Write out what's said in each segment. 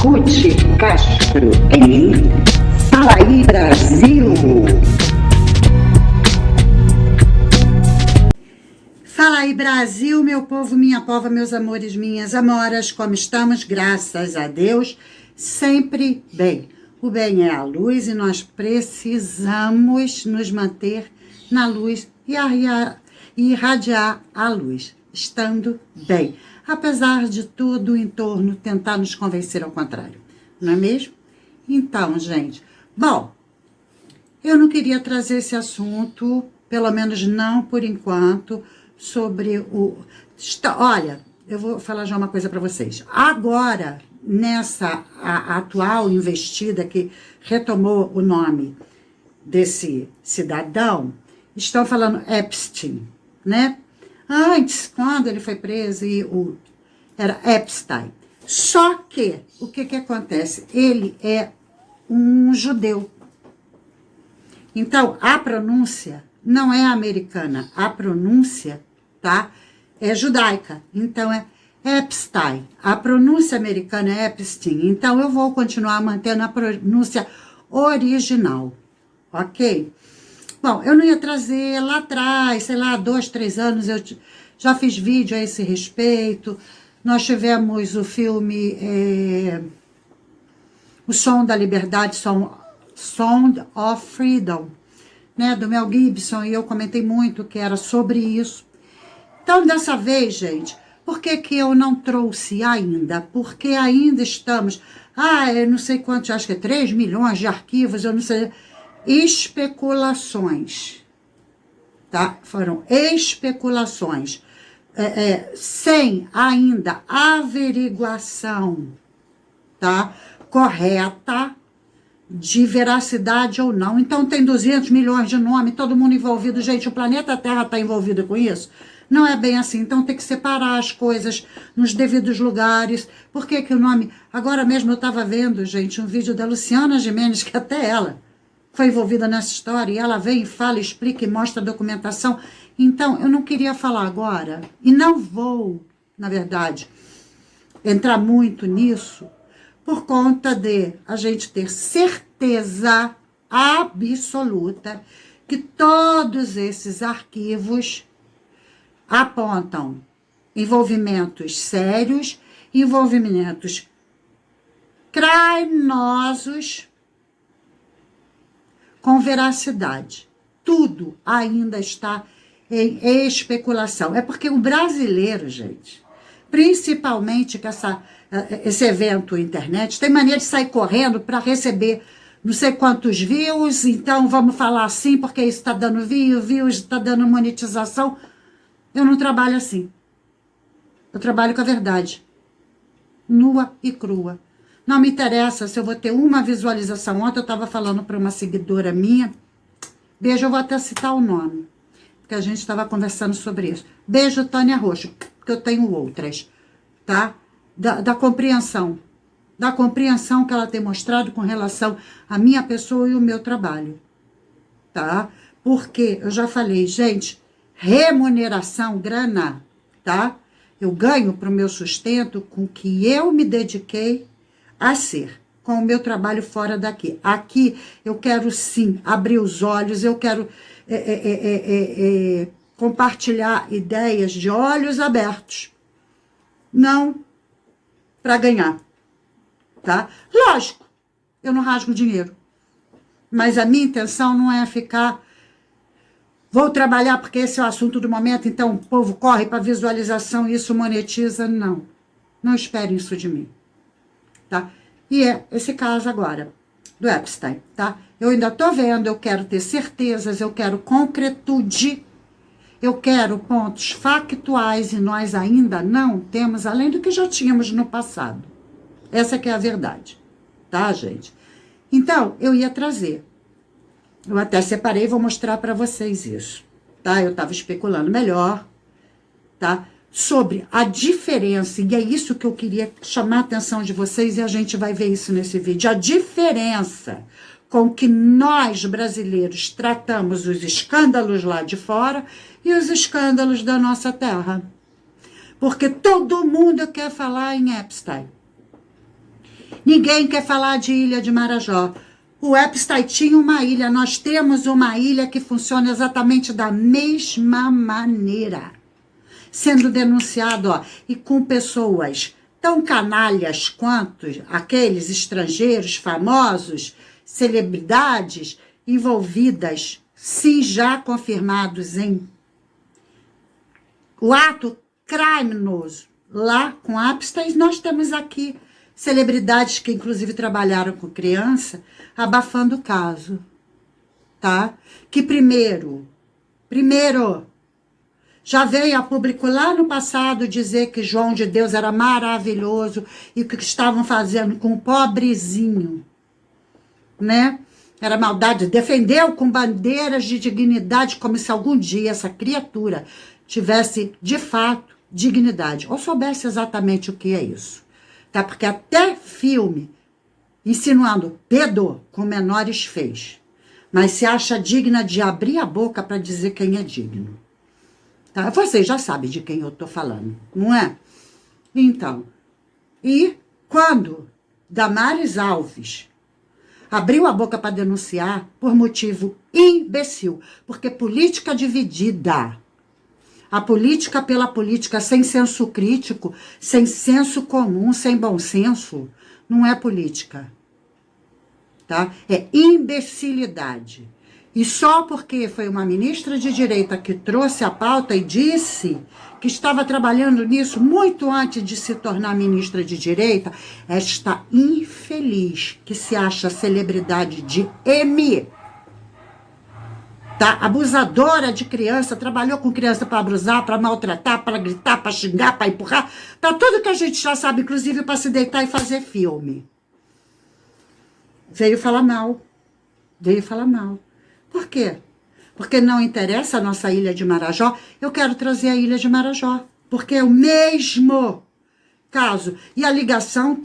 Ruth Castro em Fala aí Brasil. Fala aí Brasil, meu povo, minha pova, meus amores, minhas amoras, como estamos? Graças a Deus, sempre bem. O bem é a luz e nós precisamos nos manter na luz e irradiar a luz, estando bem. Apesar de todo o entorno tentar nos convencer ao contrário, não é mesmo? Então, gente, bom, eu não queria trazer esse assunto, pelo menos não por enquanto, sobre o... Olha, eu vou falar já uma coisa para vocês. Agora, nessa atual investida que retomou o nome desse cidadão, estão falando Epstein, né? Antes, quando ele foi preso, era Epstein. Só que, o que acontece? Ele é um judeu. Então, a pronúncia não é americana, a pronúncia, tá, é judaica. Então, é Epstein. A pronúncia americana é Epstein. Então, eu vou continuar mantendo a pronúncia original, ok? Bom, eu não ia trazer lá atrás, sei lá, 2, 3 anos, eu já fiz vídeo a esse respeito. Nós tivemos o filme O Som da Liberdade, Sound of Freedom, né, do Mel Gibson, e eu comentei muito que era sobre isso. Então, dessa vez, gente, por que eu não trouxe ainda? Porque ainda estamos, eu não sei quantos, acho que é 3 milhões de arquivos, eu não sei, especulações, tá? Foram especulações, sem ainda averiguação, tá? Correta, de veracidade ou não. Então tem 200 milhões de nomes, todo mundo envolvido. Gente, o planeta Terra está envolvido com isso? Não é bem assim. Então tem que separar as coisas nos devidos lugares. Por que o nome... Agora mesmo eu estava vendo, gente, um vídeo da Luciana Gimenez, que até ela foi envolvida nessa história, e ela vem e fala, explica e mostra a documentação. Então eu não queria falar agora, e não vou, na verdade, entrar muito nisso, por conta de a gente ter certeza absoluta que todos esses arquivos apontam envolvimentos sérios, envolvimentos criminosos com veracidade. Tudo ainda está em especulação. É porque o brasileiro, gente, principalmente com esse evento internet, tem maneira de sair correndo para receber não sei quantos views, então vamos falar assim, porque isso está dando views, está dando monetização. Eu não trabalho assim. Eu trabalho com a verdade, nua e crua. Não me interessa se eu vou ter uma visualização. Ontem eu estava falando para uma seguidora minha, beijo, eu vou até citar o nome, porque a gente estava conversando sobre isso. Beijo, Tânia Roxo, porque eu tenho outras, tá? Da compreensão que ela tem mostrado com relação à minha pessoa e o meu trabalho, tá? Porque eu já falei, gente, remuneração, grana, tá? Eu ganho para o meu sustento com o que eu me dediquei a ser, com o meu trabalho fora daqui. Aqui eu quero sim abrir os olhos, eu quero compartilhar ideias de olhos abertos, não para ganhar, tá? Lógico, eu não rasgo dinheiro, mas a minha intenção não é ficar, vou trabalhar porque esse é o assunto do momento, então o povo corre para visualização e isso monetiza, não. Não esperem isso de mim, tá? E é esse caso agora, do Epstein, tá? Eu ainda tô vendo, eu quero ter certezas, eu quero concretude, eu quero pontos factuais e nós ainda não temos, além do que já tínhamos no passado. Essa que é a verdade, tá, gente? Então, eu ia trazer. Eu até separei e vou mostrar para vocês isso, tá? Eu estava especulando melhor, tá? Sobre a diferença, e é isso que eu queria chamar a atenção de vocês, e a gente vai ver isso nesse vídeo, a diferença com que nós, brasileiros, tratamos os escândalos lá de fora e os escândalos da nossa terra. Porque todo mundo quer falar em Epstein. Ninguém quer falar de Ilha de Marajó. O Epstein tinha uma ilha, nós temos uma ilha que funciona exatamente da mesma maneira. Sendo denunciado, ó, e com pessoas tão canalhas quanto aqueles estrangeiros famosos, celebridades envolvidas, sim, já confirmados em o ato criminoso. Lá com Epstein, nós temos aqui celebridades que inclusive trabalharam com criança, abafando o caso, tá? Que primeiro, já veio a público lá no passado dizer que João de Deus era maravilhoso e o que estavam fazendo com o pobrezinho, né? Era maldade. Defendeu com bandeiras de dignidade, como se algum dia essa criatura tivesse, de fato, dignidade. Ou soubesse exatamente o que é isso. Tá? Porque até filme insinuando pedo com menores fez. Mas se acha digna de abrir a boca para dizer quem é digno. Tá? Vocês já sabem de quem eu tô falando, não é? Então, e quando Damares Alves abriu a boca para denunciar por motivo imbecil, porque política dividida, a política pela política, sem senso crítico, sem senso comum, sem bom senso, não é política, tá? É imbecilidade. E só porque foi uma ministra de direita que trouxe a pauta e disse que estava trabalhando nisso muito antes de se tornar ministra de direita, esta infeliz que se acha celebridade de M, tá? Abusadora de criança, trabalhou com criança para abusar, para maltratar, para gritar, para xingar, para empurrar, para tudo que a gente já sabe, inclusive para se deitar e fazer filme. Veio falar mal. Por quê? Porque não interessa a nossa Ilha de Marajó. Eu quero trazer a Ilha de Marajó, porque é o mesmo caso. E a ligação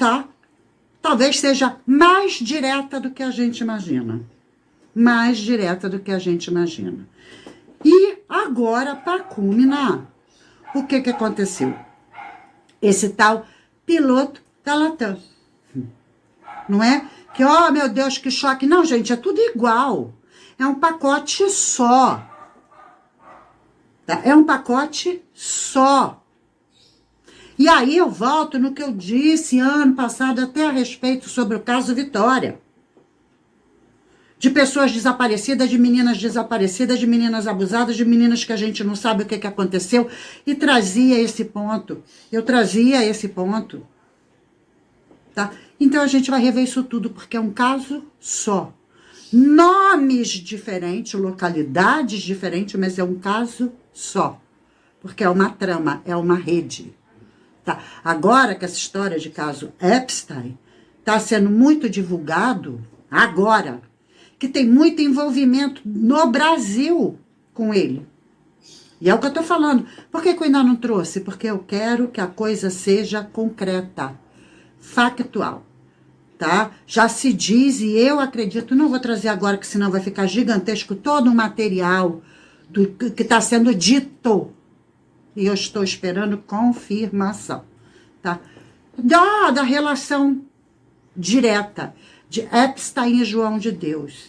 talvez seja mais direta do que a gente imagina. Mais direta do que a gente imagina. E agora, para culminar, o que aconteceu? Esse tal piloto da Latam. Não é? Que, oh, meu Deus, que choque. Não, gente, é tudo igual. É um pacote só. Tá? É um pacote só. E aí eu volto no que eu disse ano passado até a respeito sobre o caso Vitória. De pessoas desaparecidas, de meninas abusadas, de meninas que a gente não sabe o que aconteceu. E trazia esse ponto. Eu trazia esse ponto. Tá? Então a gente vai rever isso tudo, porque é um caso só. Nomes diferentes, localidades diferentes, mas é um caso só. Porque é uma trama, é uma rede. Tá? Agora que essa história de caso Epstein está sendo muito divulgado, agora, que tem muito envolvimento no Brasil com ele. E é o que eu estou falando. Por que eu ainda não trouxe? Porque eu quero que a coisa seja concreta, factual. Tá? Já se diz, e eu acredito, não vou trazer agora, que senão vai ficar gigantesco todo o material do que está sendo dito. E eu estou esperando confirmação. Tá? Da relação direta de Epstein e João de Deus.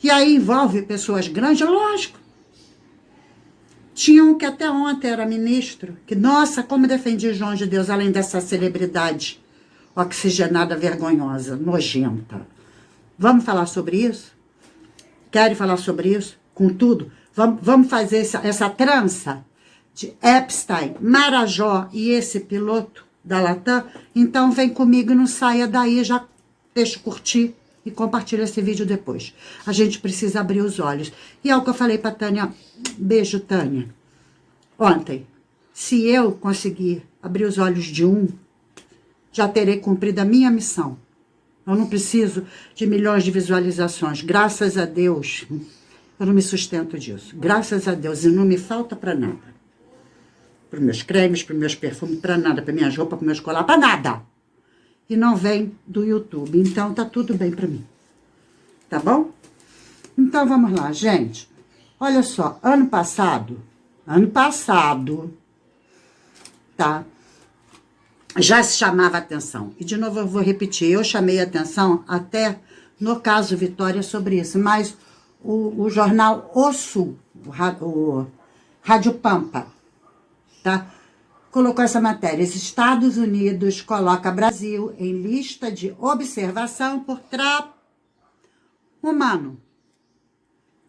E aí envolve pessoas grandes, lógico. Tinha um que até ontem era ministro, que, nossa, como defendia João de Deus, além dessa celebridade oxigenada, vergonhosa, nojenta. Vamos falar sobre isso? Querem falar sobre isso? Com tudo? Vamos fazer essa trança de Epstein, Marajó e esse piloto da Latam? Então vem comigo e não saia daí, já deixa curtir e compartilha esse vídeo depois. A gente precisa abrir os olhos. E é o que eu falei para Tânia. Beijo, Tânia. Ontem, se eu conseguir abrir os olhos de um, já terei cumprido a minha missão. Eu não preciso de milhões de visualizações. Graças a Deus, eu não me sustento disso. Graças a Deus, e não me falta para nada. Para os meus cremes, para os meus perfumes, para nada. Para minhas roupas, para meus colar, para nada. E não vem do YouTube. Então, tá tudo bem para mim. Tá bom? Então, vamos lá, gente. Olha só, ano passado, tá? já se chamava atenção. E, de novo, eu vou repetir, eu chamei atenção até no caso Vitória sobre isso, mas o jornal O Sul, o Rádio Pampa, tá? Colocou essa matéria. Os Estados Unidos coloca Brasil em lista de observação por tráfico humano.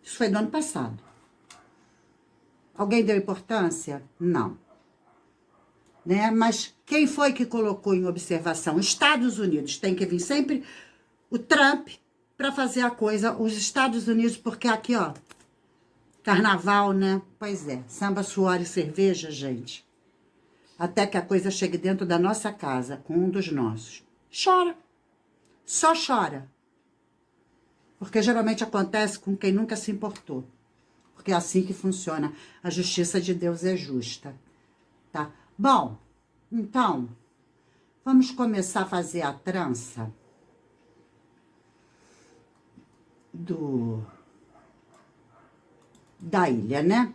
Isso foi do ano passado. Alguém deu importância? Não. Né? Mas quem foi que colocou em observação? Estados Unidos. Tem que vir sempre o Trump para fazer a coisa. Os Estados Unidos, porque aqui, ó, carnaval, né? Pois é, samba, suor e cerveja, gente. Até que a coisa chegue dentro da nossa casa, com um dos nossos. Chora. Só chora. Porque geralmente acontece com quem nunca se importou. Porque é assim que funciona. A justiça de Deus é justa. Tá? Bom, então, vamos começar a fazer a trança da ilha, né?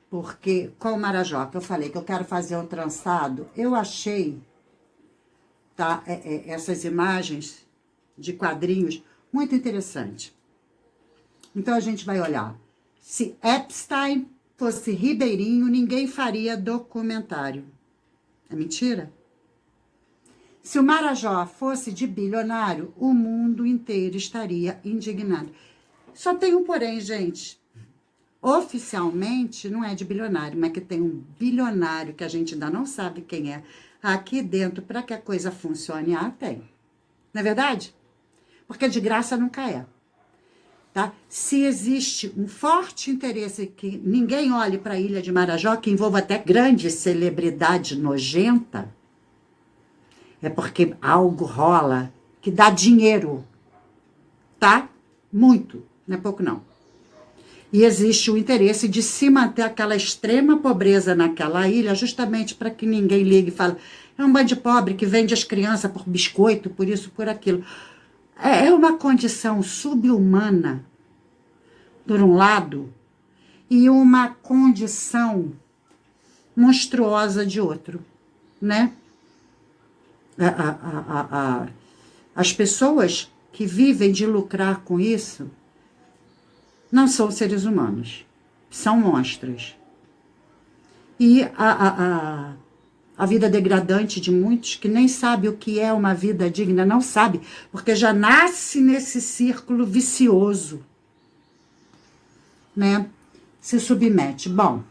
Porque com o Marajó, que eu falei que eu quero fazer um trançado, eu achei, tá, essas imagens de quadrinhos muito interessante. Então, a gente vai olhar. Se Epstein fosse ribeirinho, ninguém faria documentário. É mentira? Se o Marajó fosse de bilionário, o mundo inteiro estaria indignado. Só tem um porém, gente. Oficialmente, não é de bilionário, mas que tem um bilionário que a gente ainda não sabe quem é aqui dentro para que a coisa funcione. Ah, tem. Não é verdade? Porque de graça nunca é. Tá? Se existe um forte interesse que ninguém olhe para a Ilha de Marajó, que envolva até grande celebridade nojenta, é porque algo rola que dá dinheiro, tá? Muito, não é pouco não. E existe o interesse de se manter aquela extrema pobreza naquela ilha, justamente para que ninguém ligue e fale, é um bando de pobre que vende as crianças por biscoito, por isso, por aquilo. É uma condição subhumana, por um lado, e uma condição monstruosa de outro, né? As pessoas que vivem de lucrar com isso não são seres humanos, são monstros. E a vida degradante de muitos que nem sabe o que é uma vida digna, não sabe, porque já nasce nesse círculo vicioso, né? Se submete. Bom,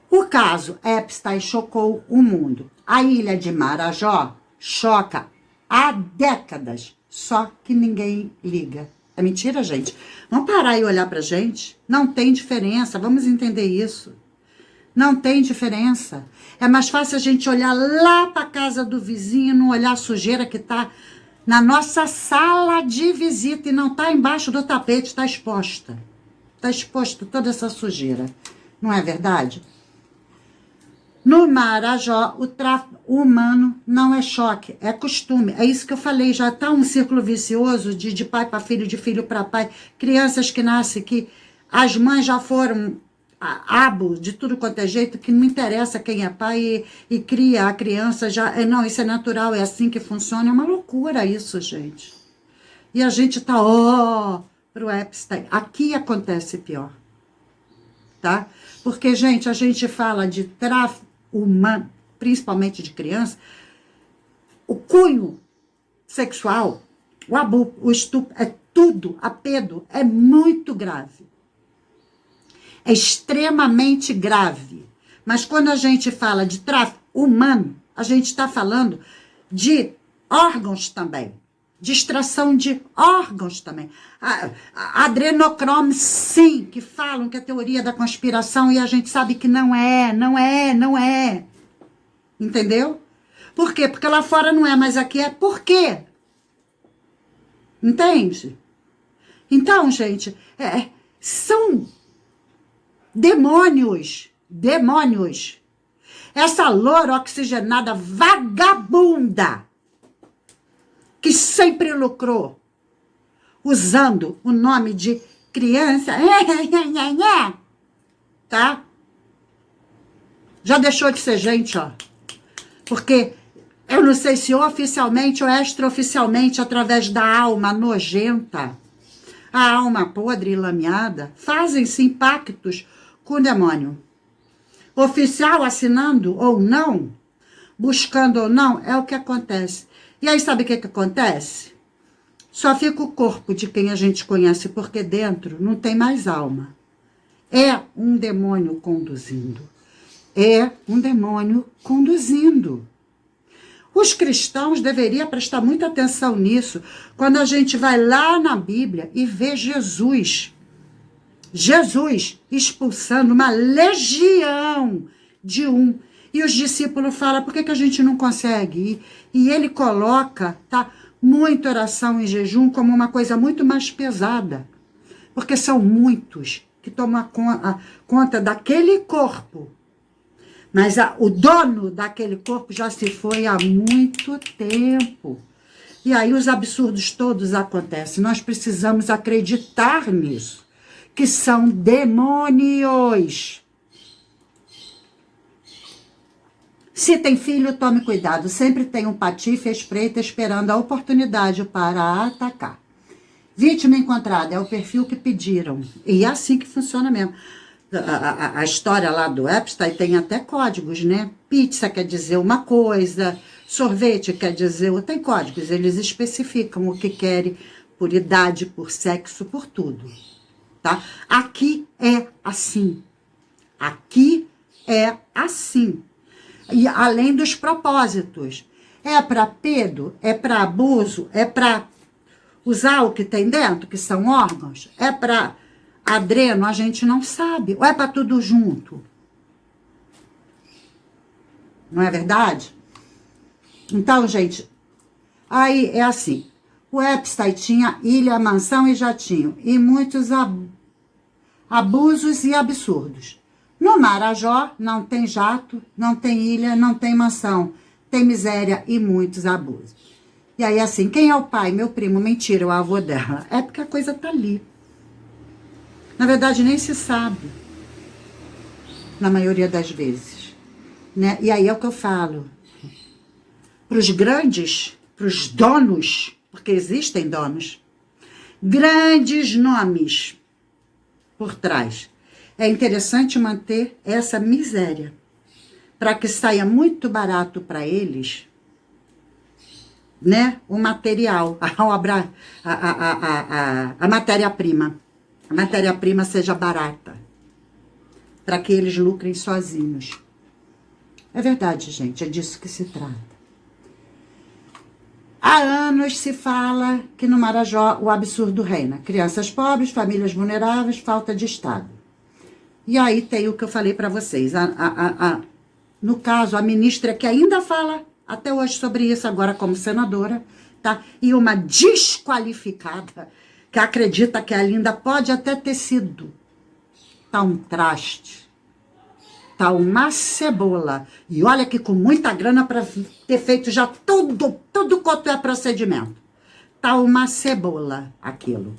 o caso Epstein chocou o mundo. A ilha de Marajó choca há décadas, só que ninguém liga. É mentira, gente? Vamos parar e olhar pra gente? Não tem diferença, vamos entender isso. Não tem diferença. É mais fácil a gente olhar lá para a casa do vizinho, não olhar a sujeira que está na nossa sala de visita e não está embaixo do tapete, está exposta. Está exposto toda essa sujeira. Não é verdade? No Marajó, o tráfico humano não é choque, é costume. É isso que eu falei, já está um círculo vicioso de pai para filho, de filho para pai. Crianças que nascem que as mães já foram abo de tudo quanto é jeito, que não interessa quem é pai e cria a criança já. Não, isso é natural, é assim que funciona. É uma loucura isso, gente. E a gente tá, pro Epstein. Aqui acontece pior. Tá? Porque, gente, a gente fala de tráfico humano, principalmente de criança, o cunho sexual, o abuso, o estupro, é tudo, a pedo, é muito grave. É extremamente grave. Mas quando a gente fala de tráfico humano, a gente está falando de órgãos também. De extração de órgãos também. Adrenocrome, sim, que falam que é teoria da conspiração e a gente sabe que não é. Entendeu? Por quê? Porque lá fora não é, mas aqui é. Por quê? Entende? Então, gente, são demônios. Essa loura oxigenada vagabunda que sempre lucrou usando o nome de criança, tá? Já deixou de ser gente, ó. Porque eu não sei se oficialmente ou extraoficialmente, através da alma nojenta, a alma podre e lameada, fazem-se impactos com o demônio. Oficial assinando ou não, buscando ou não, é o que acontece. E aí sabe o que acontece? Só fica o corpo de quem a gente conhece, porque dentro não tem mais alma. É um demônio conduzindo. É um demônio conduzindo. Os cristãos deveriam prestar muita atenção nisso, quando a gente vai lá na Bíblia e vê Jesus expulsando uma legião de um. E os discípulos falam, por que a gente não consegue ir? E ele coloca, tá, muita oração e jejum como uma coisa muito mais pesada. Porque são muitos que tomam conta daquele corpo. Mas o dono daquele corpo já se foi há muito tempo. E aí os absurdos todos acontecem. Nós precisamos acreditar nisso. Que são demônios. Se tem filho, tome cuidado. Sempre tem um patife à espreita esperando a oportunidade para atacar. Vítima encontrada é o perfil que pediram. E é assim que funciona mesmo. A história lá do Epstein tem até códigos, né? Pizza quer dizer uma coisa, sorvete quer dizer... Tem códigos, eles especificam o que querem por idade, por sexo, por tudo. Tá? Aqui é assim. Aqui é assim. E além dos propósitos. É para pedo, é para abuso, é para usar o que tem dentro, que são órgãos, é para adreno, a gente não sabe. Ou é para tudo junto? Não é verdade? Então, gente, aí é assim. O Epstein tinha ilha, mansão e jatinho. E muitos abusos e absurdos. No Marajó não tem jato, não tem ilha, não tem mansão. Tem miséria e muitos abusos. E aí assim, quem é o pai? Meu primo. Mentira, o avô dela. É porque a coisa tá ali. Na verdade, nem se sabe. Na maioria das vezes. Né? E aí é o que eu falo. Para os grandes, para os donos, porque existem donos, grandes nomes por trás. É interessante manter essa miséria, para que saia muito barato para eles, né? O material, a obra, a matéria-prima. A matéria-prima seja barata, para que eles lucrem sozinhos. É verdade, gente, é disso que se trata. Há anos se fala que no Marajó o absurdo reina. Crianças pobres, famílias vulneráveis, falta de Estado. E aí tem o que eu falei para vocês. No caso, a ministra que ainda fala até hoje sobre isso, agora como senadora, tá? E uma desqualificada que acredita que a Linda pode até ter sido. Tá um traste. Tá uma cebola. E olha que com muita grana para ter feito já tudo quanto é procedimento. Tá uma cebola aquilo,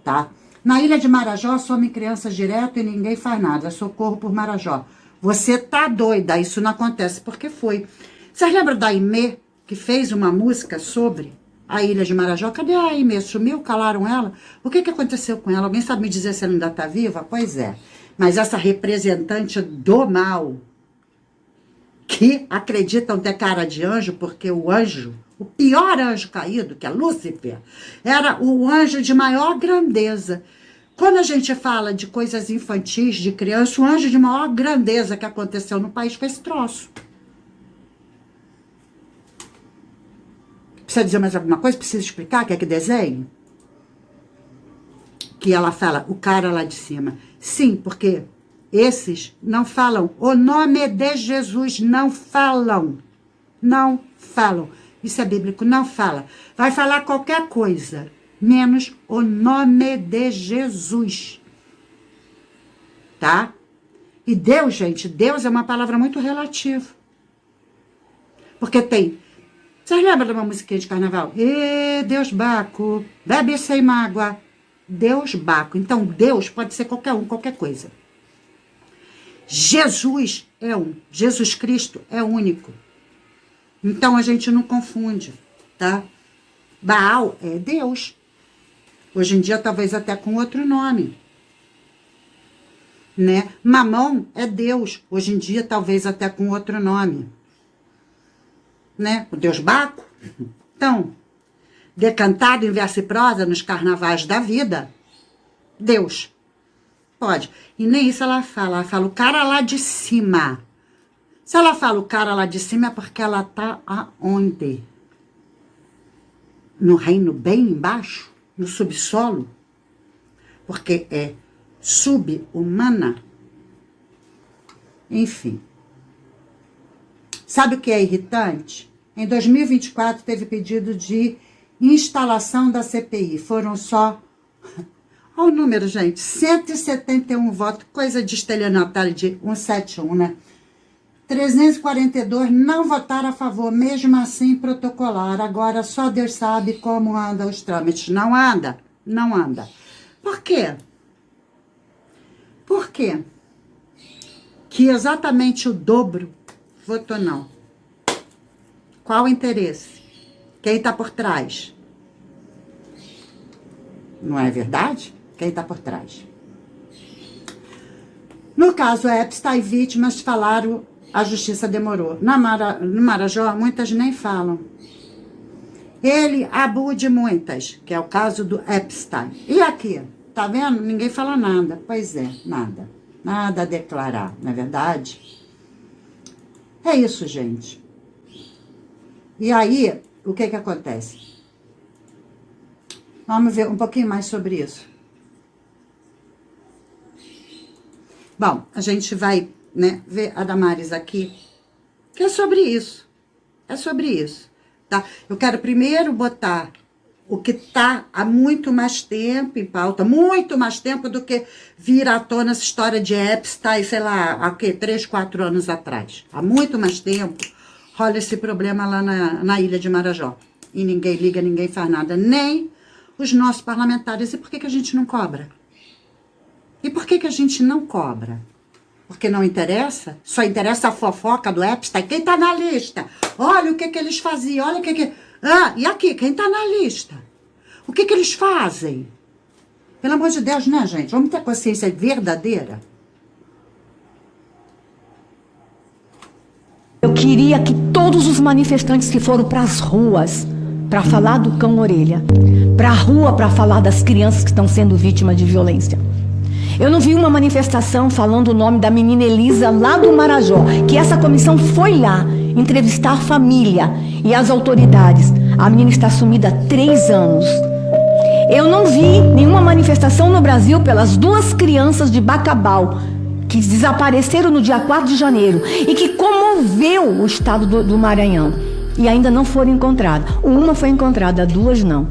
tá? Na ilha de Marajó, somem crianças direto e ninguém faz nada. Socorro por Marajó. Você tá doida, isso não acontece. Porque foi. Vocês lembram da Aimee, que fez uma música sobre a ilha de Marajó? Cadê a Aimee? Sumiu? Calaram ela? O que aconteceu com ela? Alguém sabe me dizer se ela ainda tá viva? Pois é. Mas essa representante do mal, que acreditam ter cara de anjo, porque o anjo, o pior anjo caído, que é Lúcifer, era o anjo de maior grandeza. Quando a gente fala de coisas infantis, de criança, o anjo de maior grandeza que aconteceu no país foi esse troço. Precisa dizer mais alguma coisa? Precisa explicar? Quer que desenhe? Que ela fala, o cara lá de cima. Sim, porque esses não falam. O nome de Jesus não falam. Não falam. Isso é bíblico, não fala. Vai falar qualquer coisa, menos o nome de Jesus. Tá? E Deus, gente, Deus é uma palavra muito relativa. Porque tem... Vocês lembram de uma musiquinha de carnaval? Ê, Deus Baco, bebe sem mágoa. Deus Baco. Então, Deus pode ser qualquer um, qualquer coisa. Jesus é um. Jesus Cristo é único. Então a gente não confunde, tá? Baal é Deus. Hoje em dia, talvez até com outro nome. Né? Mamão é Deus. Hoje em dia, talvez até com outro nome. Né? O Deus Baco. Então, decantado em verso e prosa nos carnavais da vida, Deus. Pode. E nem isso ela fala o cara lá de cima. Se ela fala o cara lá de cima é porque ela tá aonde? No reino bem embaixo? No subsolo? Porque é subhumana? Enfim. Sabe o que é irritante? Em 2024 teve pedido de instalação da CPI. Foram só... Olha o número, gente. 171 votos. Coisa de estelionatário de 171, né? 342 não votaram a favor, mesmo assim protocolar. Agora só Deus sabe como andam os trâmites. Não anda, não anda. Por quê? Por quê? Que exatamente o dobro votou não. Qual o interesse? Quem está por trás? Não é verdade? Quem está por trás? No caso Epstein, vítimas falaram, a justiça demorou. No Marajó, muitas nem falam. Ele abude muitas, que é o caso do Epstein. E aqui? Tá vendo? Ninguém fala nada. Pois é, nada. Nada a declarar, não é verdade? É isso, gente. E aí, o que acontece? Vamos ver um pouquinho mais sobre isso. Bom, a gente vai, né, ver a Damares aqui, que é sobre isso. É sobre isso, tá? Eu quero primeiro botar o que tá há muito mais tempo em pauta, muito mais tempo do que vir à tona essa história de Epstein, sei lá, há o quê? 3, 4 anos atrás. Há muito mais tempo rola esse problema lá na ilha de Marajó. E ninguém liga, ninguém faz nada, nem os nossos parlamentares. E por que a gente não cobra? E por que a gente não cobra? Porque não interessa? Só interessa a fofoca do Epstein? Quem tá na lista? Olha o que eles faziam, olha o que... Ah, e aqui, quem tá na lista? O que eles fazem? Pelo amor de Deus, né, gente? Vamos ter consciência verdadeira? Eu queria que todos os manifestantes que foram para as ruas para falar do cão orelha, para a rua para falar das crianças que estão sendo vítimas de violência. Eu não vi uma manifestação falando o nome da menina Elisa lá do Marajó, que essa comissão foi lá entrevistar a família e as autoridades. A menina está sumida há 3 anos. Eu não vi nenhuma manifestação no Brasil pelas 2 crianças de Bacabal que desapareceram no dia 4 de janeiro e que comoveu o estado do Maranhão e ainda não foram encontradas. Uma foi encontrada, 2 não.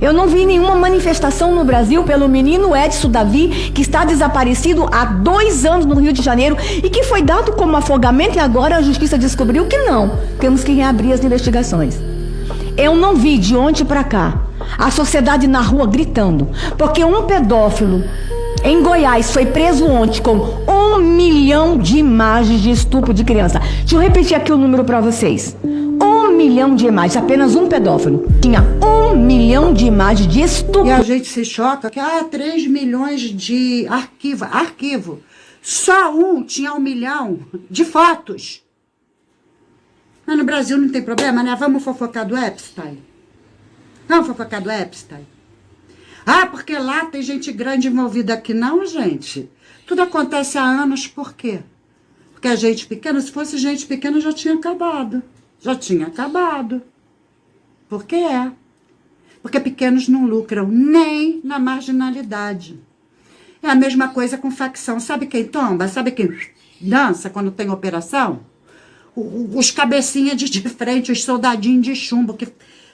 Eu não vi nenhuma manifestação no Brasil pelo menino Edson Davi, que está desaparecido há 2 anos no Rio de Janeiro e que foi dado como afogamento, e agora a justiça descobriu que não. Temos que reabrir as investigações. Eu não vi de ontem para cá a sociedade na rua gritando, porque um pedófilo em Goiás foi preso ontem com 1 milhão de imagens de estupro de criança. Deixa eu repetir aqui o número para vocês. 1 milhão de imagens, apenas um pedófilo tinha 1 milhão de imagens de estupro. E a gente se choca que 3 milhões de arquivo. Só um tinha 1 milhão de fotos. Mas no Brasil não tem problema, né? Vamos fofocar do Epstein? Vamos fofocar do Epstein? Porque lá tem gente grande envolvida. Aqui não, gente. Tudo acontece há anos, por quê? Porque a gente pequena, se fosse gente pequena, já tinha acabado. Já tinha acabado. Por quê? Porque pequenos não lucram nem na marginalidade. É a mesma coisa com facção. Sabe quem tomba? Sabe quem dança quando tem operação? Os cabecinhas de frente, os soldadinhos de chumbo, que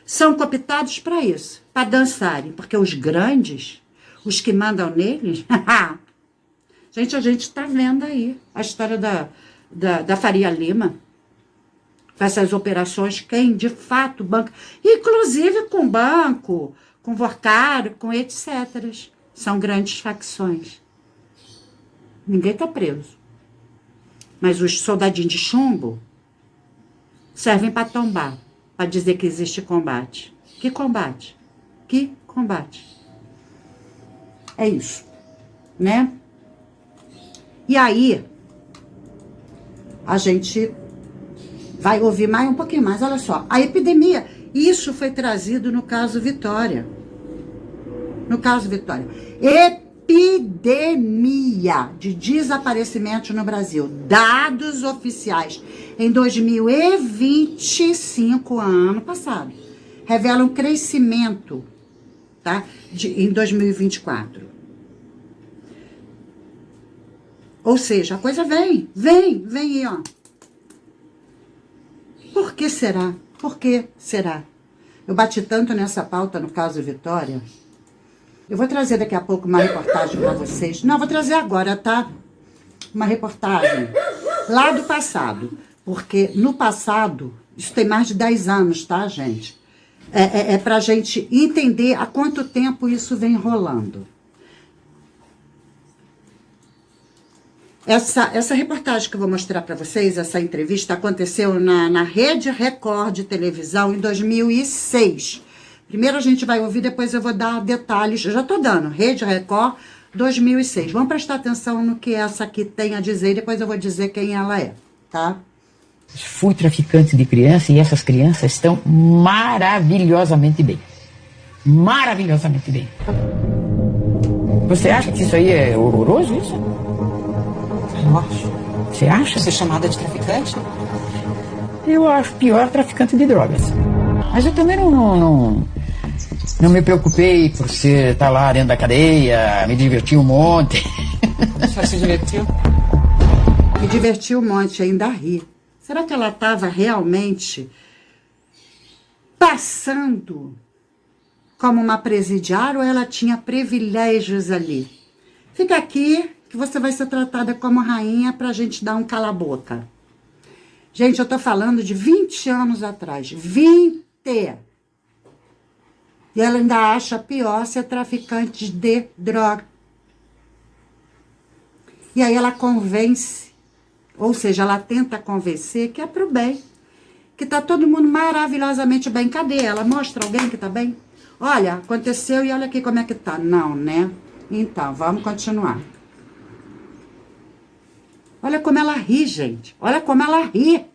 são cooptados para isso, para dançarem. Porque os grandes, os que mandam neles... Gente, a gente está vendo aí a história da Faria Lima, com essas operações, quem de fato banca, inclusive com banco, com Vorcário, com etc. São grandes facções. Ninguém está preso. Mas os soldadinhos de chumbo servem para tombar, para dizer que existe combate. Que combate? Que combate? É isso, né? E aí, a gente vai ouvir mais um pouquinho mais. Olha só, a epidemia, isso foi trazido no caso Vitória. No caso Vitória. Epidemia de desaparecimento no Brasil. Dados oficiais em 2025, ano passado, revelam um crescimento, tá? Em 2024. Ou seja, a coisa vem aí, ó. Por que será? Por que será? Eu bati tanto nessa pauta no caso Vitória. Eu vou trazer daqui a pouco uma reportagem para vocês. Não, vou trazer agora, tá? Uma reportagem lá do passado. Porque no passado, isso tem mais de 10 anos, tá, gente? É pra gente entender há quanto tempo isso vem rolando. Essa reportagem que eu vou mostrar para vocês, essa entrevista, aconteceu na Rede Record de televisão em 2006. Primeiro a gente vai ouvir, depois eu vou dar detalhes. Eu já tô dando, Rede Record 2006. Vamos prestar atenção no que essa aqui tem a dizer, e depois eu vou dizer quem ela é, tá? Fui traficante de criança e essas crianças estão maravilhosamente bem. Maravilhosamente bem. Você acha que isso aí é horroroso, isso? Eu acho. Você acha? Ser chamada de traficante? Eu acho pior traficante de drogas. Mas eu também não me preocupei por você estar lá dentro da cadeia, me diverti um monte. Você se divertiu? Me diverti um monte, ainda ri. Será que ela estava realmente passando como uma presidiária ou ela tinha privilégios ali? Fica aqui que você vai ser tratada como rainha pra gente dar um cala-boca. Gente, eu tô falando de 20 anos atrás. 20! E ela ainda acha pior ser traficante de droga. E aí ela convence, ou seja, ela tenta convencer que é pro bem. Que tá todo mundo maravilhosamente bem. Cadê ela? Mostra alguém que tá bem? Olha, aconteceu e olha aqui como é que tá. Não, né? Então, vamos continuar. Olha como ela ri, gente. Olha como ela ri.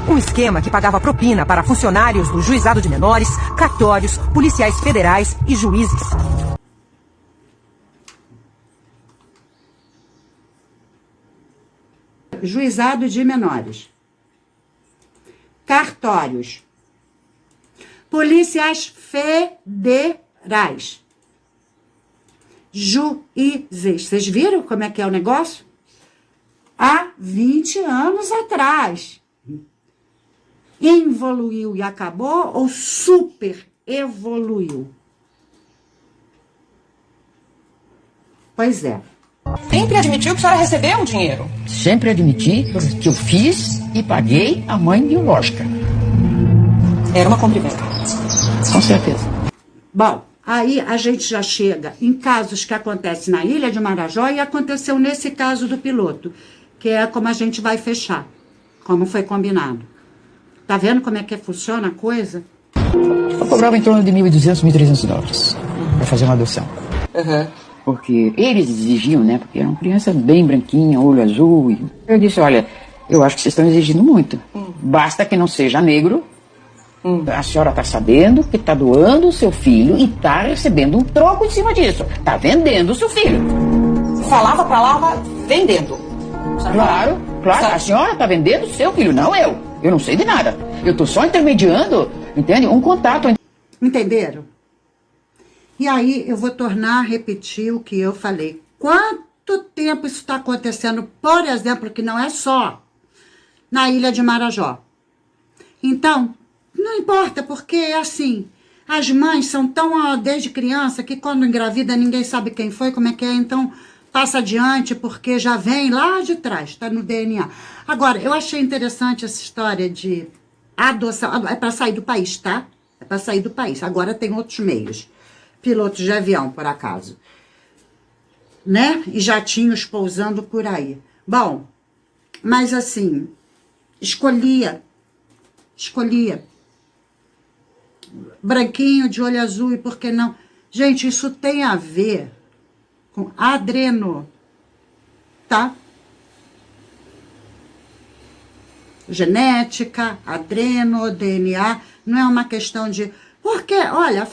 Um esquema que pagava propina para funcionários do Juizado de Menores, cartórios, policiais federais e juízes. Juizado de Menores, cartórios, policiais federais, juízes. Vocês viram como é que é o negócio? Há 20 anos atrás. Involuiu e acabou ou super evoluiu? Pois é. Sempre admitiu que a senhora recebeu um dinheiro. Sempre admiti que eu fiz e paguei a mãe biológica. Era uma cumprimento. Com certeza. Bom, aí a gente já chega em casos que acontecem na Ilha de Marajó e aconteceu nesse caso do piloto, que é como a gente vai fechar, como foi combinado. Tá vendo como é que funciona a coisa? Eu cobrava em torno de $1.200, $1.300 para fazer uma adoção. Uhum. Porque eles exigiam, né? Porque eram crianças bem branquinhas, olho azul. E eu disse, olha, eu acho que vocês estão exigindo muito. Basta que não seja negro. A senhora está sabendo que está doando o seu filho e está recebendo um troco em cima disso. Está vendendo o seu filho. Falava pra lá, vendendo. Claro. A senhora está vendendo o seu filho, não eu. Eu não sei de nada. Eu estou só intermediando, entende? Um contato. Entenderam? E aí eu vou tornar a repetir o que eu falei. Quanto tempo isso está acontecendo, por exemplo, que não é só na Ilha de Marajó? Então, não importa, porque é assim, as mães são tão desde criança que quando engravida ninguém sabe quem foi, como é que é, então passa adiante porque já vem lá de trás, está no DNA. Agora, eu achei interessante essa história de adoção, é para sair do país, tá? É para sair do país, agora tem outros meios. Pilotos de avião, por acaso. né? E jatinhos pousando por aí. Bom, mas assim, escolhia. Branquinho, de olho azul, e por que não? Gente, isso tem a ver com adreno, tá? Genética, adreno, DNA, não é uma questão de... Porque, olha,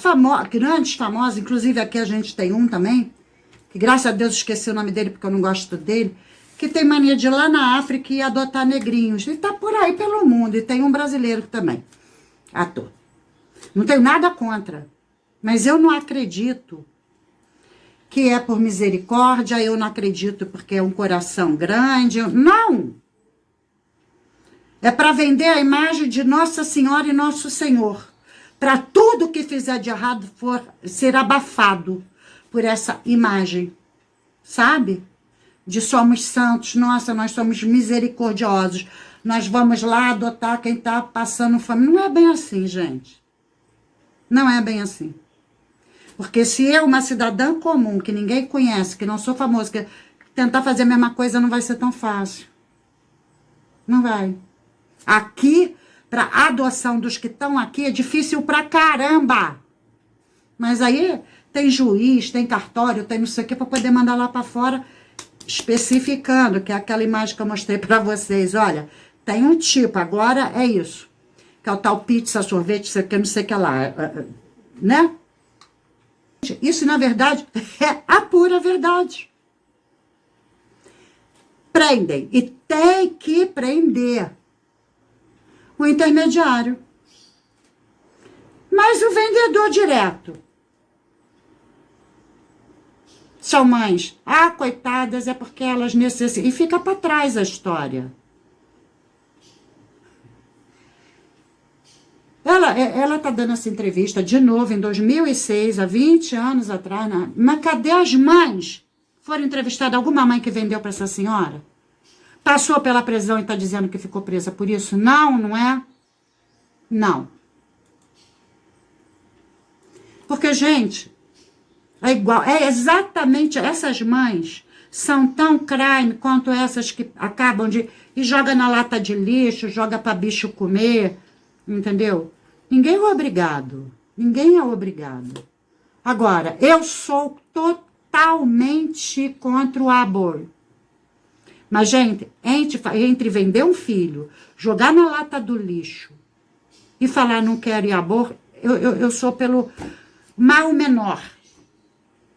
grandes famosos, inclusive aqui a gente tem um também, que graças a Deus esqueci o nome dele porque eu não gosto dele, que tem mania de ir lá na África e adotar negrinhos. Ele tá por aí pelo mundo, e tem um brasileiro também, ator. Não tenho nada contra, mas eu não acredito que é por misericórdia, eu não acredito porque é um coração grande, não! É para vender a imagem de Nossa Senhora e Nosso Senhor, para tudo que fizer de errado ser abafado por essa imagem, sabe? De somos santos, nossa, nós somos misericordiosos, nós vamos lá adotar quem está passando fome. Não é bem assim, gente. Não é bem assim. Porque se eu, uma cidadã comum, que ninguém conhece, que não sou famoso, que tentar fazer a mesma coisa não vai ser tão fácil. Não vai. Aqui, para adoção dos que estão aqui, é difícil pra caramba. Mas aí tem juiz, tem cartório, tem não sei o que, para poder mandar lá para fora, especificando, que é aquela imagem que eu mostrei para vocês. Olha, tem um tipo, agora é isso. Que é o tal pizza, sorvete, isso aqui, não sei o que lá. Né? Isso, na verdade, é a pura verdade. Prendem. E tem que prender o intermediário. Mas o vendedor direto. São mães. Ah, coitadas, é porque elas necessitam. E fica para trás a história. Ela tá dando essa entrevista de novo em 2006, há 20 anos atrás. Mas cadê as mães? Foram entrevistadas alguma mãe que vendeu para essa senhora? Passou pela prisão e está dizendo que ficou presa por isso? Não, não é? Não. Porque, gente, é igual. É exatamente essas mães são tão crime quanto essas que acabam de... E joga na lata de lixo, joga para bicho comer, entendeu? Ninguém é obrigado. Ninguém é obrigado. Agora, eu sou totalmente contra o aborto. Mas, gente, entre vender um filho, jogar na lata do lixo e falar não quero ir aborto, eu sou pelo mal menor.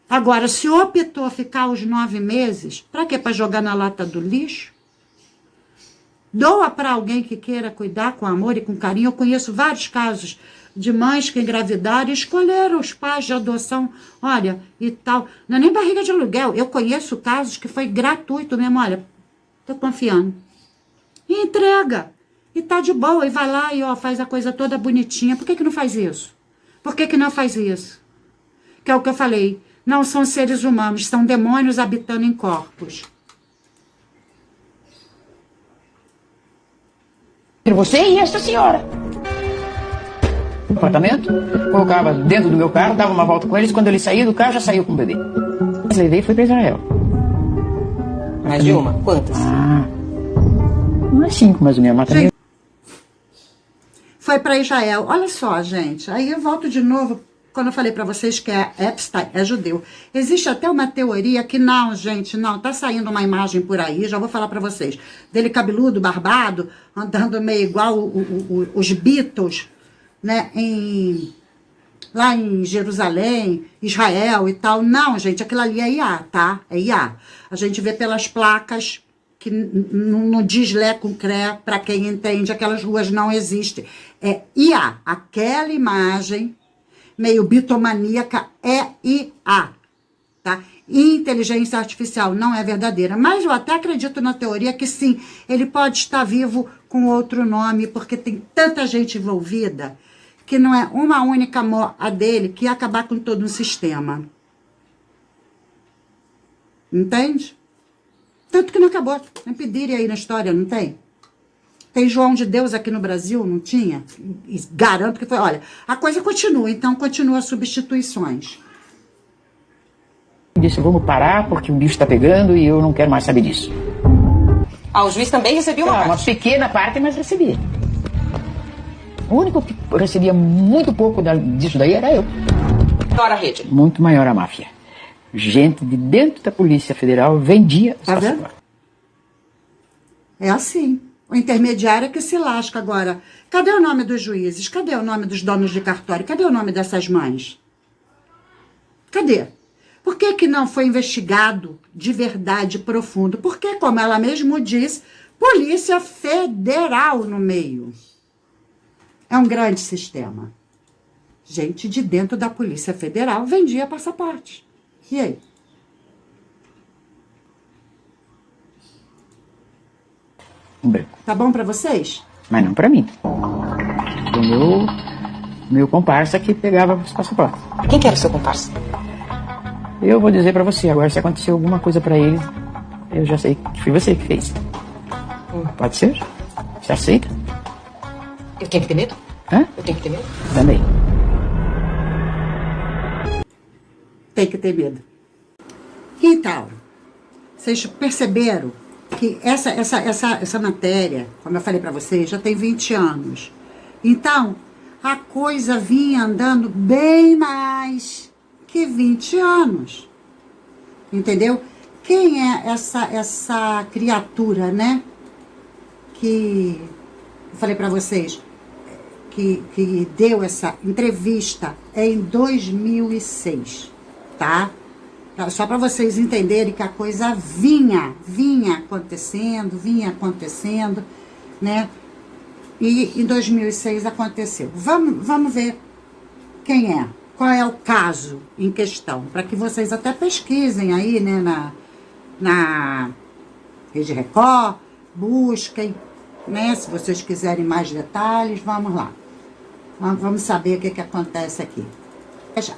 Agora, se optou ficar os 9 meses, para quê? Para jogar na lata do lixo? Doa para alguém que queira cuidar com amor e com carinho. Eu conheço vários casos de mães que engravidaram e escolheram os pais de adoção, olha, e tal. Não é nem barriga de aluguel. Eu conheço casos que foi gratuito mesmo, olha, tô confiando. E entrega. E tá de boa, e vai lá e ó, faz a coisa toda bonitinha. Por que não faz isso? Por que não faz isso? Que é o que eu falei. Não são seres humanos, são demônios habitando em corpos. Entre você e essa senhora. No apartamento, colocava dentro do meu carro, dava uma volta com eles. Quando ele saía do carro, já saiu com o bebê. Mas levei e fui para Israel. Mais de uma? Quantas? Umas 5, mais ou menos. Mata Foi para Israel. Olha só, gente. Aí eu volto de novo, quando eu falei para vocês que Epstein é judeu. Existe até uma teoria que não, gente, não. Tá saindo uma imagem por aí, já vou falar para vocês. Dele cabeludo, barbado, andando meio igual os Beatles, né, lá em Jerusalém, Israel e tal. Não, gente, aquilo ali é IA, tá? É IA. A gente vê pelas placas que não diz Lé com Cré, para quem entende, aquelas ruas não existem. É IA. Aquela imagem meio bitomaníaca é IA, tá? Inteligência artificial não é verdadeira. Mas eu até acredito na teoria que sim, ele pode estar vivo com outro nome, porque tem tanta gente envolvida que não é uma única a dele que ia acabar com todo um sistema. Entende? Tanto que não acabou. Tem pedir aí na história, não tem? Tem João de Deus aqui no Brasil, não tinha? E garanto que foi. Olha, a coisa continua, então continua as substituições. Disse, vamos parar porque o bicho está pegando e eu não quero mais saber disso. Ah, o juiz também recebia uma Uma parte. pequena parte, mas recebia. O único que recebia muito pouco disso daí era eu. Maior a rede. Muito maior a máfia. Gente de dentro da Polícia Federal vendia os Tá vendo? passaportes. É assim. O intermediário é que se lasca agora. Cadê o nome dos juízes? Cadê o nome dos donos de cartório? Cadê o nome dessas mães? Cadê? Por que que não foi investigado de verdade profundo? Porque, como ela mesmo diz, Polícia Federal no meio. É um grande sistema. Gente de dentro da Polícia Federal vendia passaporte. E aí? Um branco. Tá bom pra vocês? Mas não para mim. O meu comparsa que pegava os passaportes. Quem que era o seu comparsa? Eu vou dizer para você, agora se aconteceu alguma coisa para ele, eu já sei que foi você que fez. Pode ser? Você aceita? Eu tenho que ter medo? Hã? Eu tenho que ter medo? Também. Tem que ter medo. Então, vocês perceberam que essa matéria, como eu falei para vocês, já tem 20 anos. Então, a coisa vinha andando bem mais que 20 anos. Entendeu? Quem é essa criatura, né? Que eu falei para vocês, que deu essa entrevista em 2006, tá? Só para vocês entenderem que a coisa vinha acontecendo, né? E em 2006 aconteceu. Vamos ver quem é, qual é o caso em questão, para que vocês até pesquisem aí, né, na Rede Record, busquem, né? Se vocês quiserem mais detalhes, vamos lá. Vamos saber o que acontece aqui.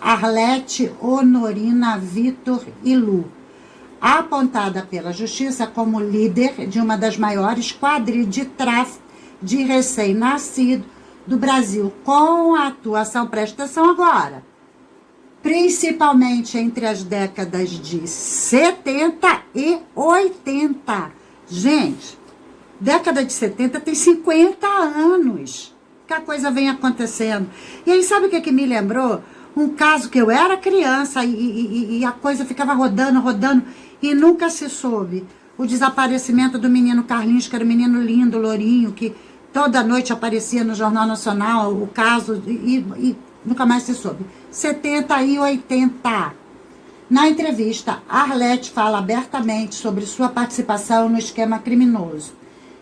Arlete Honorina Vitor e Lu, apontada pela Justiça como líder de uma das maiores quadrilhas de tráfico de recém-nascido do Brasil, com a atuação, presta atenção agora, principalmente entre as décadas de 70 e 80. Gente, década de 70 tem 50 anos que a coisa vem acontecendo. E aí, sabe o que me lembrou? Um caso que eu era criança e a coisa ficava rodando e nunca se soube. O desaparecimento do menino Carlinhos, que era um menino lindo, lourinho, que toda noite aparecia no Jornal Nacional, o caso, e nunca mais se soube. 70 e 80. Na entrevista, Arlete fala abertamente sobre sua participação no esquema criminoso.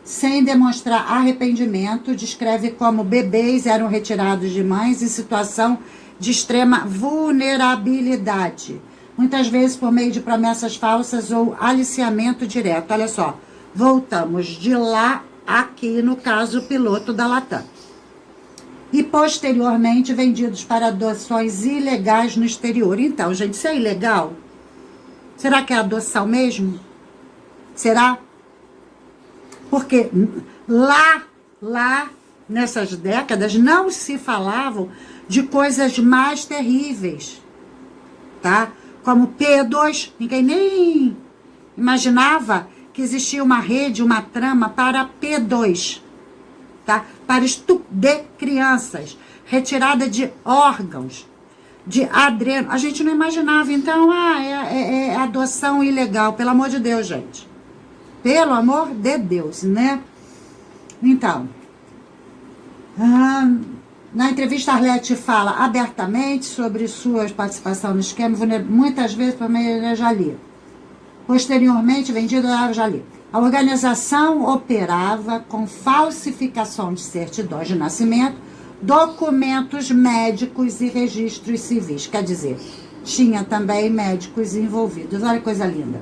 Sem demonstrar arrependimento, descreve como bebês eram retirados de mães em situação de extrema vulnerabilidade, muitas vezes por meio de promessas falsas ou aliciamento direto. Olha só, voltamos de lá aqui no caso piloto da Latam. E posteriormente vendidos para adoções ilegais no exterior. Então, gente, isso é ilegal? Será que é adoção mesmo? Será? Porque lá nessas décadas não se falavam de coisas mais terríveis, tá? Como P2, ninguém nem imaginava que existia uma rede, uma trama para P2, tá? Para estupro de crianças, retirada de órgãos, de adreno. A gente não imaginava, então, é adoção ilegal, pelo amor de Deus, gente. Pelo amor de Deus, né? Então, na entrevista, Arlete fala abertamente sobre sua participação no esquema, muitas vezes por meio da Jali. Posteriormente, vendido a Jali. A organização operava com falsificação de certidões de nascimento, documentos médicos e registros civis. Quer dizer, tinha também médicos envolvidos. Olha que coisa linda.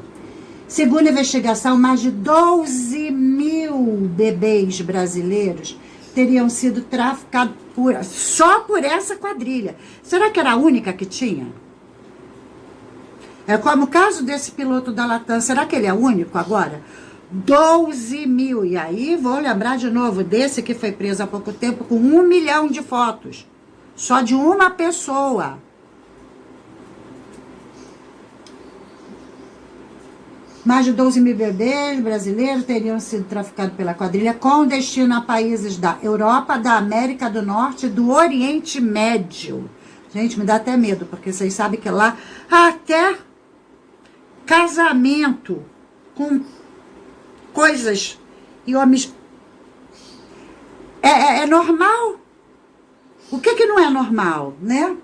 Segundo a investigação, mais de 12 mil bebês brasileiros teriam sido traficados só por essa quadrilha. Será que era a única que tinha? É como o caso desse piloto da Latam. Será que ele é único agora? 12 mil. E aí, vou lembrar de novo desse que foi preso há pouco tempo com 1 milhão de fotos. Só de uma pessoa. Mais de 12 mil bebês brasileiros teriam sido traficados pela quadrilha com destino a países da Europa, da América do Norte e do Oriente Médio. Gente, me dá até medo, porque vocês sabem que lá até casamento com coisas e homens é normal. O que não é normal, né?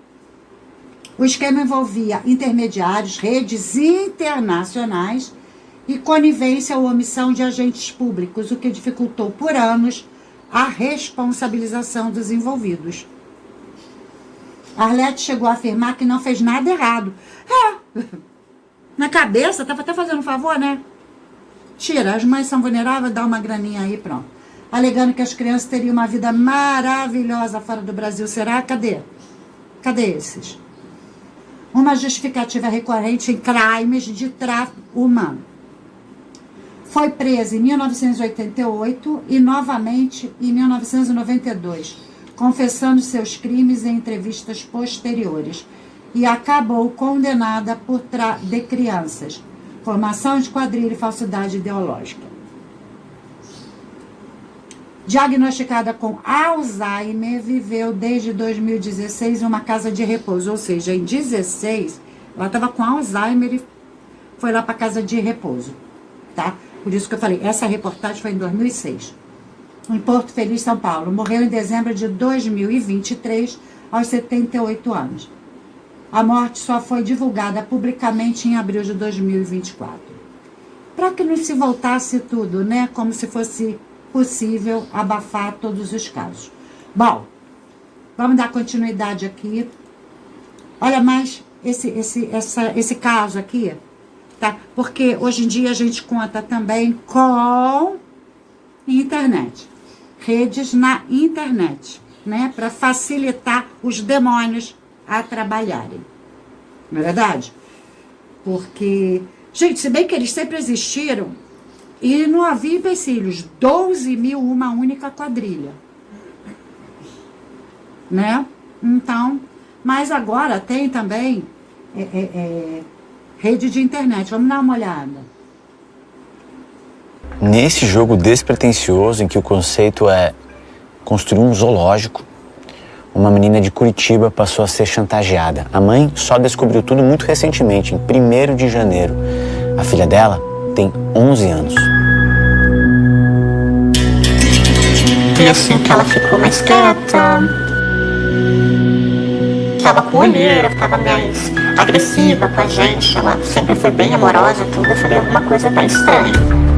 O esquema envolvia intermediários, redes internacionais e conivência ou omissão de agentes públicos, o que dificultou por anos a responsabilização dos envolvidos. Arlete chegou a afirmar que não fez nada errado. Na cabeça, estava até fazendo um favor, né? Tira, as mães são vulneráveis, dá uma graninha aí, pronto. Alegando que as crianças teriam uma vida maravilhosa fora do Brasil. Será? Cadê? Cadê esses? Uma justificativa recorrente em crimes de tráfico humano. Foi presa em 1988 e novamente em 1992, confessando seus crimes em entrevistas posteriores, e acabou condenada por de crianças, formação de quadrilha e falsidade ideológica. Diagnosticada com Alzheimer, viveu desde 2016 em uma casa de repouso, ou seja, em 2016 ela estava com Alzheimer e foi lá para casa de repouso, tá? Por isso que eu falei, essa reportagem foi em 2006. Em Porto Feliz, São Paulo. Morreu em dezembro de 2023, aos 78 anos. A morte só foi divulgada publicamente em abril de 2024. Para que não se voltasse tudo, né? Como se fosse possível abafar todos os casos. Bom, vamos dar continuidade aqui. Olha mais esse caso aqui, tá? Porque hoje em dia a gente conta também com internet, redes na internet, né? Para facilitar os demônios a trabalharem. Não é verdade? Porque, gente, se bem que eles sempre existiram, e não havia empecilhos, 12 mil uma única quadrilha, né? Então, mas agora tem também rede de internet. Vamos dar uma olhada. Nesse jogo despretensioso, em que o conceito é construir um zoológico, uma menina de Curitiba passou a ser chantageada. A mãe só descobriu tudo muito recentemente, em 1º de janeiro. A filha dela tem 11 anos. E assim que ela ficou mais quieta, tava com olheira, ficava mais agressiva com a gente, ela sempre foi bem amorosa, tudo. Eu falei, alguma coisa tá estranha.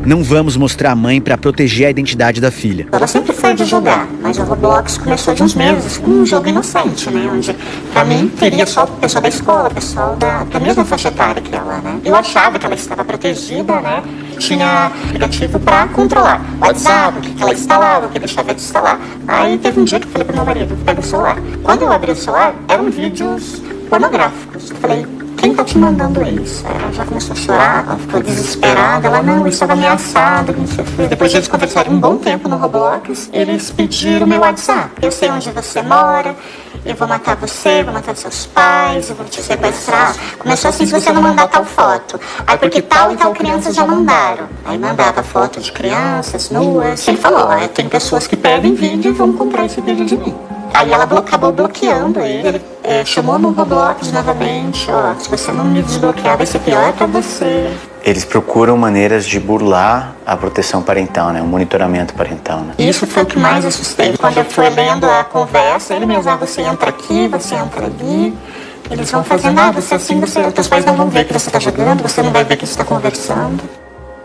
Não vamos mostrar a mãe para proteger a identidade da filha. Ela sempre foi de jogar, mas o Roblox começou de uns meses, com um jogo inocente, né? Onde, pra mim, teria só o pessoal da escola, o pessoal da mesma faixa etária que ela, né? Eu achava que ela estava protegida, né? Tinha aplicativo pra controlar o WhatsApp, o que ela instalava, o que deixava de instalar. Aí teve um dia que eu falei pro meu marido, pega o celular. Quando eu abri o celular, eram vídeos pornográficos. Eu falei, quem tá te mandando isso? Ela já começou a chorar, ela ficou desesperada. Ela, não, eu estava ameaçada, não sei o que. Depois de eles conversarem um bom tempo no Roblox, eles pediram meu WhatsApp. Eu sei onde você mora, eu vou matar você, vou matar seus pais, eu vou te sequestrar. Começou assim, se você não mandar tal foto. Aí porque tal e tal crianças já mandaram. Aí mandava foto de crianças nuas. Ele falou, tem pessoas que pedem vídeo e vão comprar esse vídeo de mim. Aí ela acabou bloqueando ele. Chamou no Roblox novamente, se você não me desbloquear vai ser pior pra você. Eles procuram maneiras de burlar a proteção parental, né? O monitoramento parental, né? Isso foi o que mais assustei. Quando eu fui lendo a conversa, ele me usava, você entra aqui, você entra ali. Eles vão fazer nada, você assim, teus pais não vão ver que você tá jogando, você não vai ver que você tá conversando.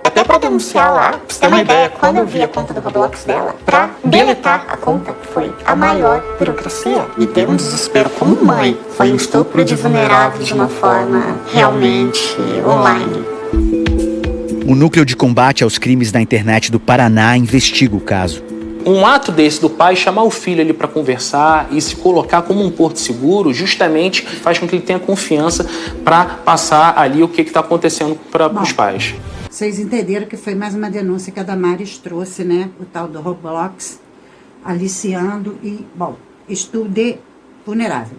Até pra denunciar lá, pra você ter uma ideia, quando eu vi a conta do Roblox dela, pra deletar a conta, foi a maior burocracia. E deu um desespero como mãe. Foi um estupro de vulnerável de uma forma realmente online. O Núcleo de Combate aos Crimes na Internet do Paraná investiga o caso. Um ato desse do pai, chamar o filho ali para conversar e se colocar como um porto seguro, justamente faz com que ele tenha confiança para passar ali o que está acontecendo para os pais. Vocês entenderam que foi mais uma denúncia que a Damares trouxe, né? O tal do Roblox, aliciando e, estupro de vulnerável.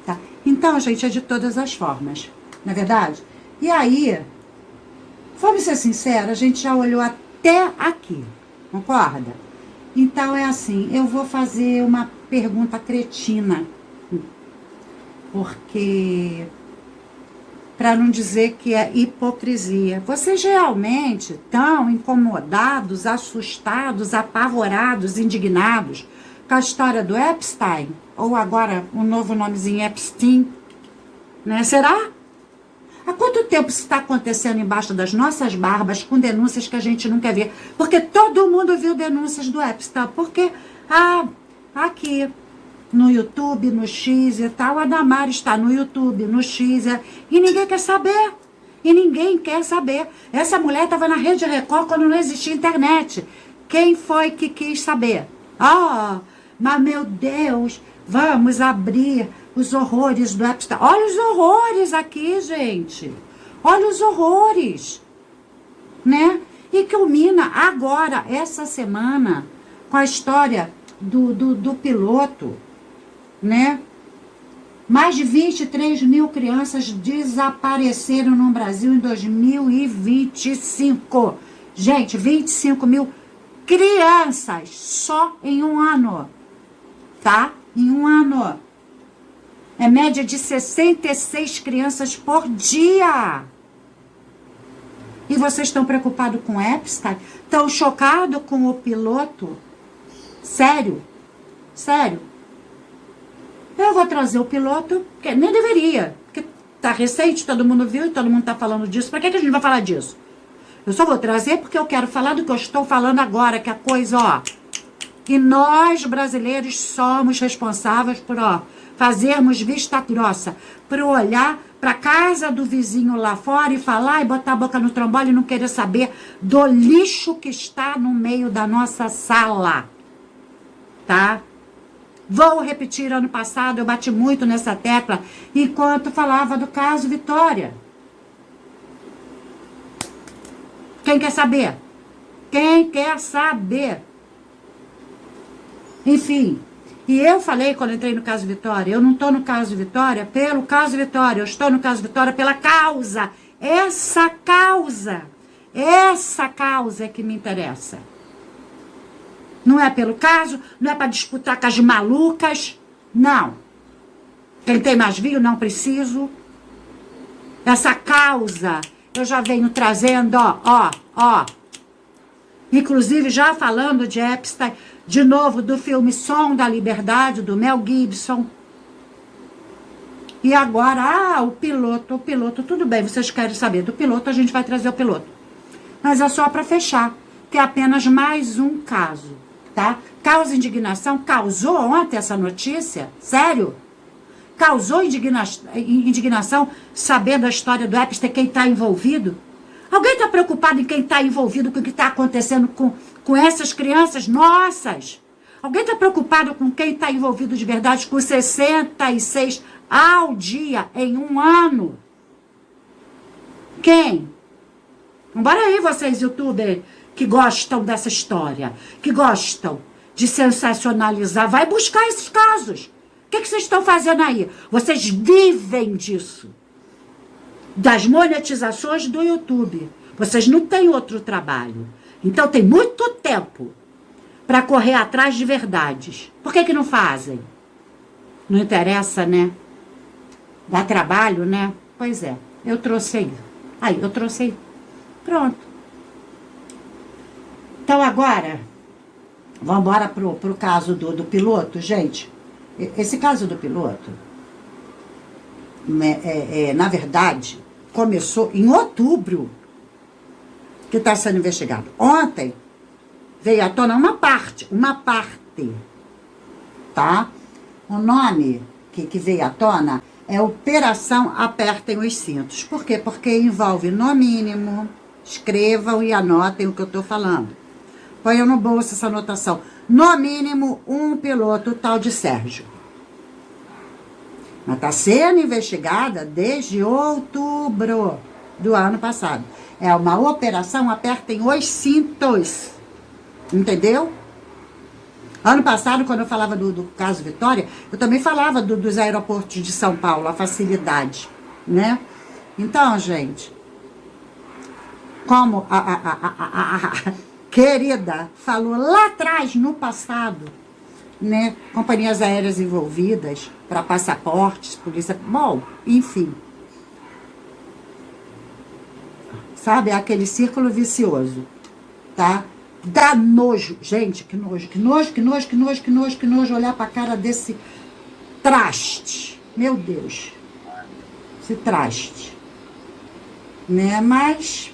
Tá? Então, gente, é de todas as formas, não é verdade? E aí, Vamos ser sinceros, a gente já olhou até aqui, concorda? Então é assim, eu vou fazer uma pergunta cretina, porque, para não dizer que é hipocrisia, vocês realmente estão incomodados, assustados, apavorados, indignados com a história do Epstein? Ou agora um novo nomezinho, Epstein, né? Será? Há quanto tempo isso está acontecendo embaixo das nossas barbas com denúncias que a gente não quer ver? Porque todo mundo viu denúncias do Epstein. Porque, aqui no YouTube, no X e tal, a Damares está no YouTube, no X, e ninguém quer saber. E ninguém quer saber. Essa mulher estava na Rede Record quando não existia internet. Quem foi que quis saber? Mas meu Deus, vamos abrir os horrores do Epstein. Olha os horrores aqui, gente. Olha os horrores. Né? E culmina agora, essa semana, com a história do piloto, né? Mais de 23 mil crianças desapareceram no Brasil em 2025. Gente, 25 mil crianças só em um ano. Tá? Em um ano. É média de 66 crianças por dia. E vocês estão preocupados com Epstein? Estão chocados com o piloto? Sério? Sério? Eu vou trazer o piloto, que nem deveria. Porque tá recente, todo mundo viu e todo mundo tá falando disso. Pra que a gente vai falar disso? Eu só vou trazer porque eu quero falar do que eu estou falando agora, que a coisa, que nós brasileiros somos responsáveis por, fazermos vista grossa, por olhar para casa do vizinho lá fora e falar e botar a boca no trombone e não querer saber do lixo que está no meio da nossa sala. Tá? Vou repetir, ano passado eu bati muito nessa tecla enquanto falava do caso Vitória. Quem quer saber? Quem quer saber? Enfim, e eu falei quando entrei no caso Vitória, eu não estou no caso Vitória pelo caso Vitória, eu estou no caso Vitória pela causa. Essa causa é que me interessa. Não é pelo caso, não é para disputar com as malucas, não. Quem tem mais vinho, não preciso. Essa causa eu já venho trazendo, inclusive já falando de Epstein, de novo do filme Som da Liberdade, do Mel Gibson. E agora, o piloto, tudo bem, vocês querem saber do piloto, a gente vai trazer o piloto. Mas é só para fechar, que é apenas mais um caso, tá? Causa indignação, causou ontem essa notícia? Sério? Causou indignação saber da história do Epstein, quem está envolvido? Alguém está preocupado em quem está envolvido com o que está acontecendo com essas crianças nossas? Alguém está preocupado com quem está envolvido de verdade com 66 ao dia em um ano? Quem? Bora aí vocês, youtubers, que gostam dessa história, que gostam de sensacionalizar. Vai buscar esses casos. O que vocês estão fazendo aí? Vocês vivem disso. Das monetizações do YouTube. Vocês não têm outro trabalho. Então tem muito tempo para correr atrás de verdades. Por que não fazem? Não interessa, né? Dá trabalho, né? Pois é, eu trouxe aí. Eu trouxe aí. Pronto. Então agora, vamos embora pro caso do piloto, gente. Esse caso do piloto, na verdade, começou em outubro, que está sendo investigado. Ontem veio à tona uma parte, tá? O nome que veio à tona é Operação Apertem os Cintos. Por quê? Porque envolve, no mínimo, escrevam e anotem o que eu estou falando. Ponham no bolso essa anotação. No mínimo, um piloto tal de Sérgio. Mas está sendo investigada desde outubro do ano passado. É uma operação Apertem os Cintos. Entendeu? Ano passado, quando eu falava do caso Vitória, eu também falava dos aeroportos de São Paulo, a facilidade, né? Então, gente, como a querida falou lá atrás, no passado, né? Companhias aéreas envolvidas para passaportes, polícia, bom, enfim. Sabe, é aquele círculo vicioso, tá? Dá nojo, gente, que nojo, que nojo, que nojo, que nojo, que nojo, que nojo, olhar pra cara desse traste, meu Deus, esse traste, né? Mas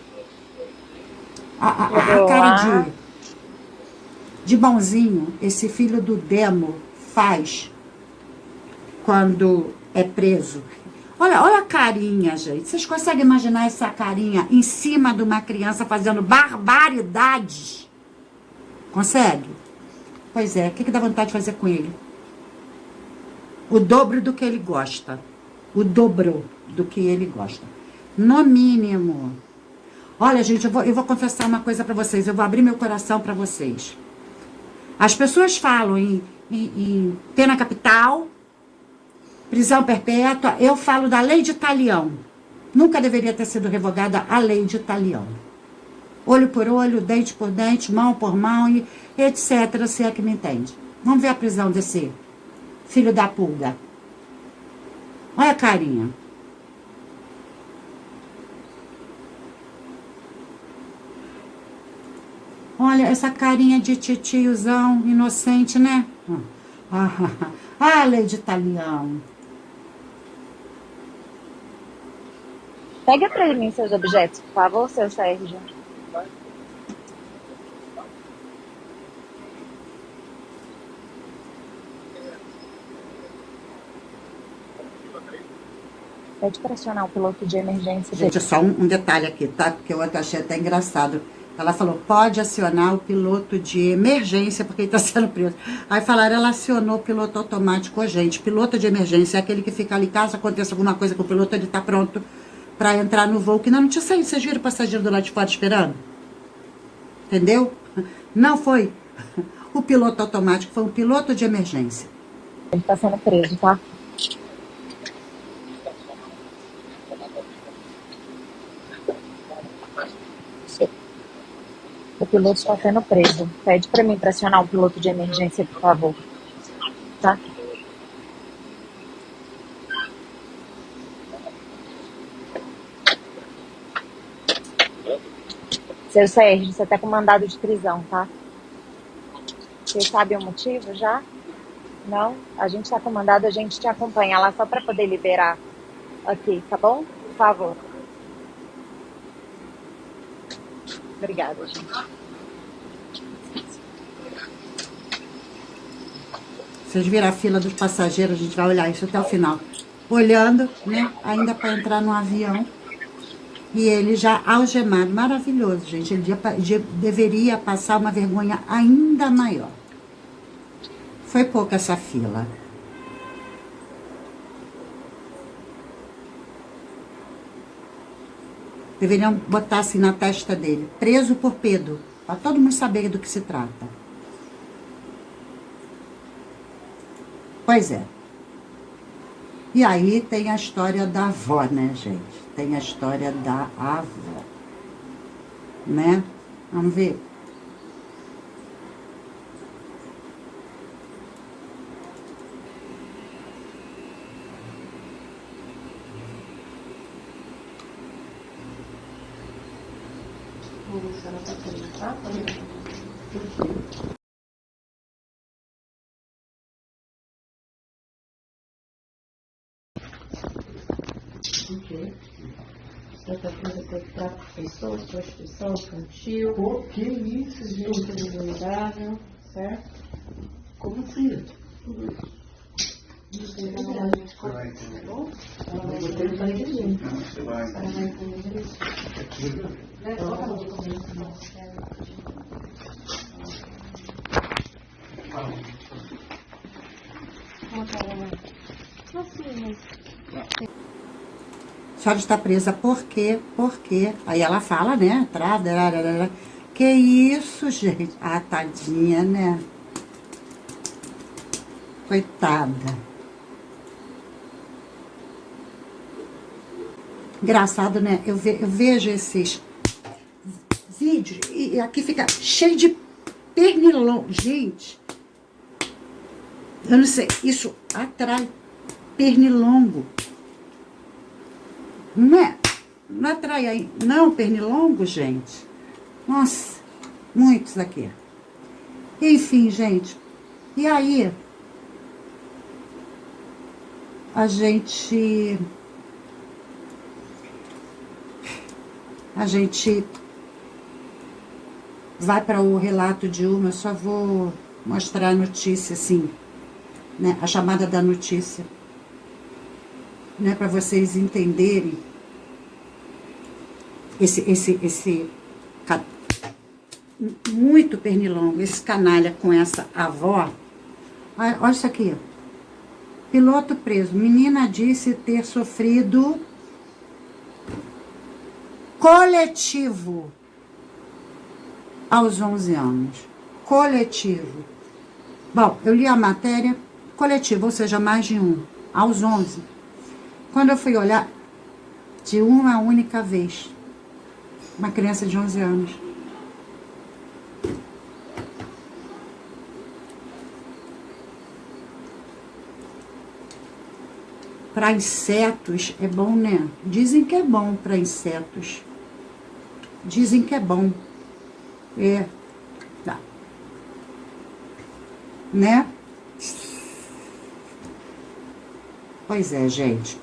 a cara de bonzinho, esse filho do demo faz quando é preso. Olha a carinha, gente. Vocês conseguem imaginar essa carinha em cima de uma criança fazendo barbaridades? Consegue? Pois é, o que dá vontade de fazer com ele? O dobro do que ele gosta. O dobro do que ele gosta. No mínimo. Olha, gente, eu vou confessar uma coisa pra vocês. Eu vou abrir meu coração pra vocês. As pessoas falam em pena capital, prisão perpétua. Eu falo da lei de Talião. Nunca deveria ter sido revogada a lei de Talião. Olho por olho, dente por dente, mão por mão, e etc. Se é que me entende. Vamos ver a prisão desse filho da pulga. Olha a carinha. Olha essa carinha de titiozão inocente, né? Lei de Talião. Pega pra mim seus objetos, por favor, seu Sérgio. Pede para acionar o piloto de emergência. Gente, só um detalhe aqui, tá? Porque eu achei até engraçado. Ela falou, pode acionar o piloto de emergência, porque ele está sendo preso. Aí falaram, ela acionou o piloto automático. Ô, gente, piloto de emergência é aquele que fica ali, caso aconteça alguma coisa com o piloto, ele está pronto para entrar no voo, que não tinha saído. Vocês viram o passageiro do lado de fora esperando? Entendeu? Não foi o piloto automático, foi um piloto de emergência. Ele está sendo preso, tá? O piloto está sendo preso. Pede para mim para acionar o piloto de emergência, por favor. Tá? Seu Sérgio, você tá com mandado de prisão, tá? Você sabe o motivo já? Não? A gente tá com mandado, a gente te acompanha lá só para poder liberar aqui, tá bom? Por favor. Obrigada, gente. Vocês viram a fila dos passageiros, a gente vai olhar isso até o final. Olhando, né? Ainda para entrar no avião. E ele já algemado. Maravilhoso, gente. Ele deveria passar uma vergonha ainda maior. Foi pouca essa fila. Deveriam botar assim na testa dele. Preso por Pedro. Para todo mundo saber do que se trata. Pois é. E aí tem a história da avó, né, gente? Tem a história da avó. Né? Vamos ver. Essa coisa foi tráfico de pessoas, prostituição infantil. Pô, que isso, gente? Uso de vulnerável, certo? Como assim? Tudo isso. Você vai entender, tá bom? Ela vai entender. Ela vai entender direitinho. A senhora está presa por quê? Por quê? Aí ela fala, né? Que isso, gente? Ah, tadinha, né? Coitada. Engraçado, né? Eu vejo esses vídeos e aqui fica cheio de pernilongo. Gente, eu não sei, isso atrai pernilongo. Não atrai aí, não, pernilongo, gente. Nossa, muitos aqui. Enfim, gente, e aí a gente vai para o relato de uma, eu só vou mostrar a notícia assim, né, a chamada da notícia, né, para vocês entenderem esse muito pernilongo, esse canalha com essa avó. Olha isso aqui. Piloto preso. Menina disse ter sofrido coletivo aos 11 anos. Coletivo. Bom, eu li a matéria coletivo, ou seja, mais de um, aos 11. Quando eu fui olhar, de uma única vez, uma criança de 11 anos. Para insetos é bom, né? Dizem que é bom para insetos. Dizem que é bom. Tá. Né? Pois é, gente.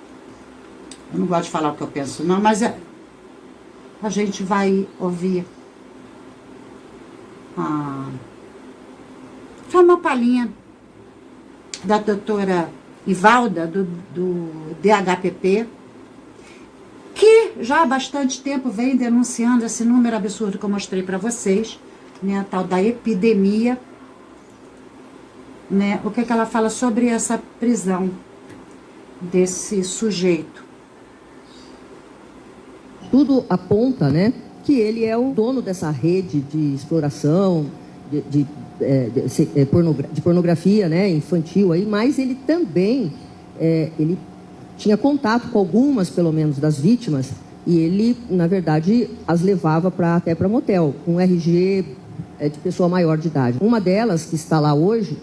Eu não gosto de falar o que eu penso, não, mas a gente vai ouvir só uma palhinha da doutora Ivalda, do DHPP, que já há bastante tempo vem denunciando esse número absurdo que eu mostrei para vocês, né, a tal da epidemia, né, o que ela fala sobre essa prisão desse sujeito. Tudo aponta, né, que ele é o dono dessa rede de exploração, de pornografia, né, infantil aí, mas ele também ele tinha contato com algumas, pelo menos, das vítimas, e ele, na verdade, as levava até para motel, com RG de pessoa maior de idade. Uma delas, que está lá hoje,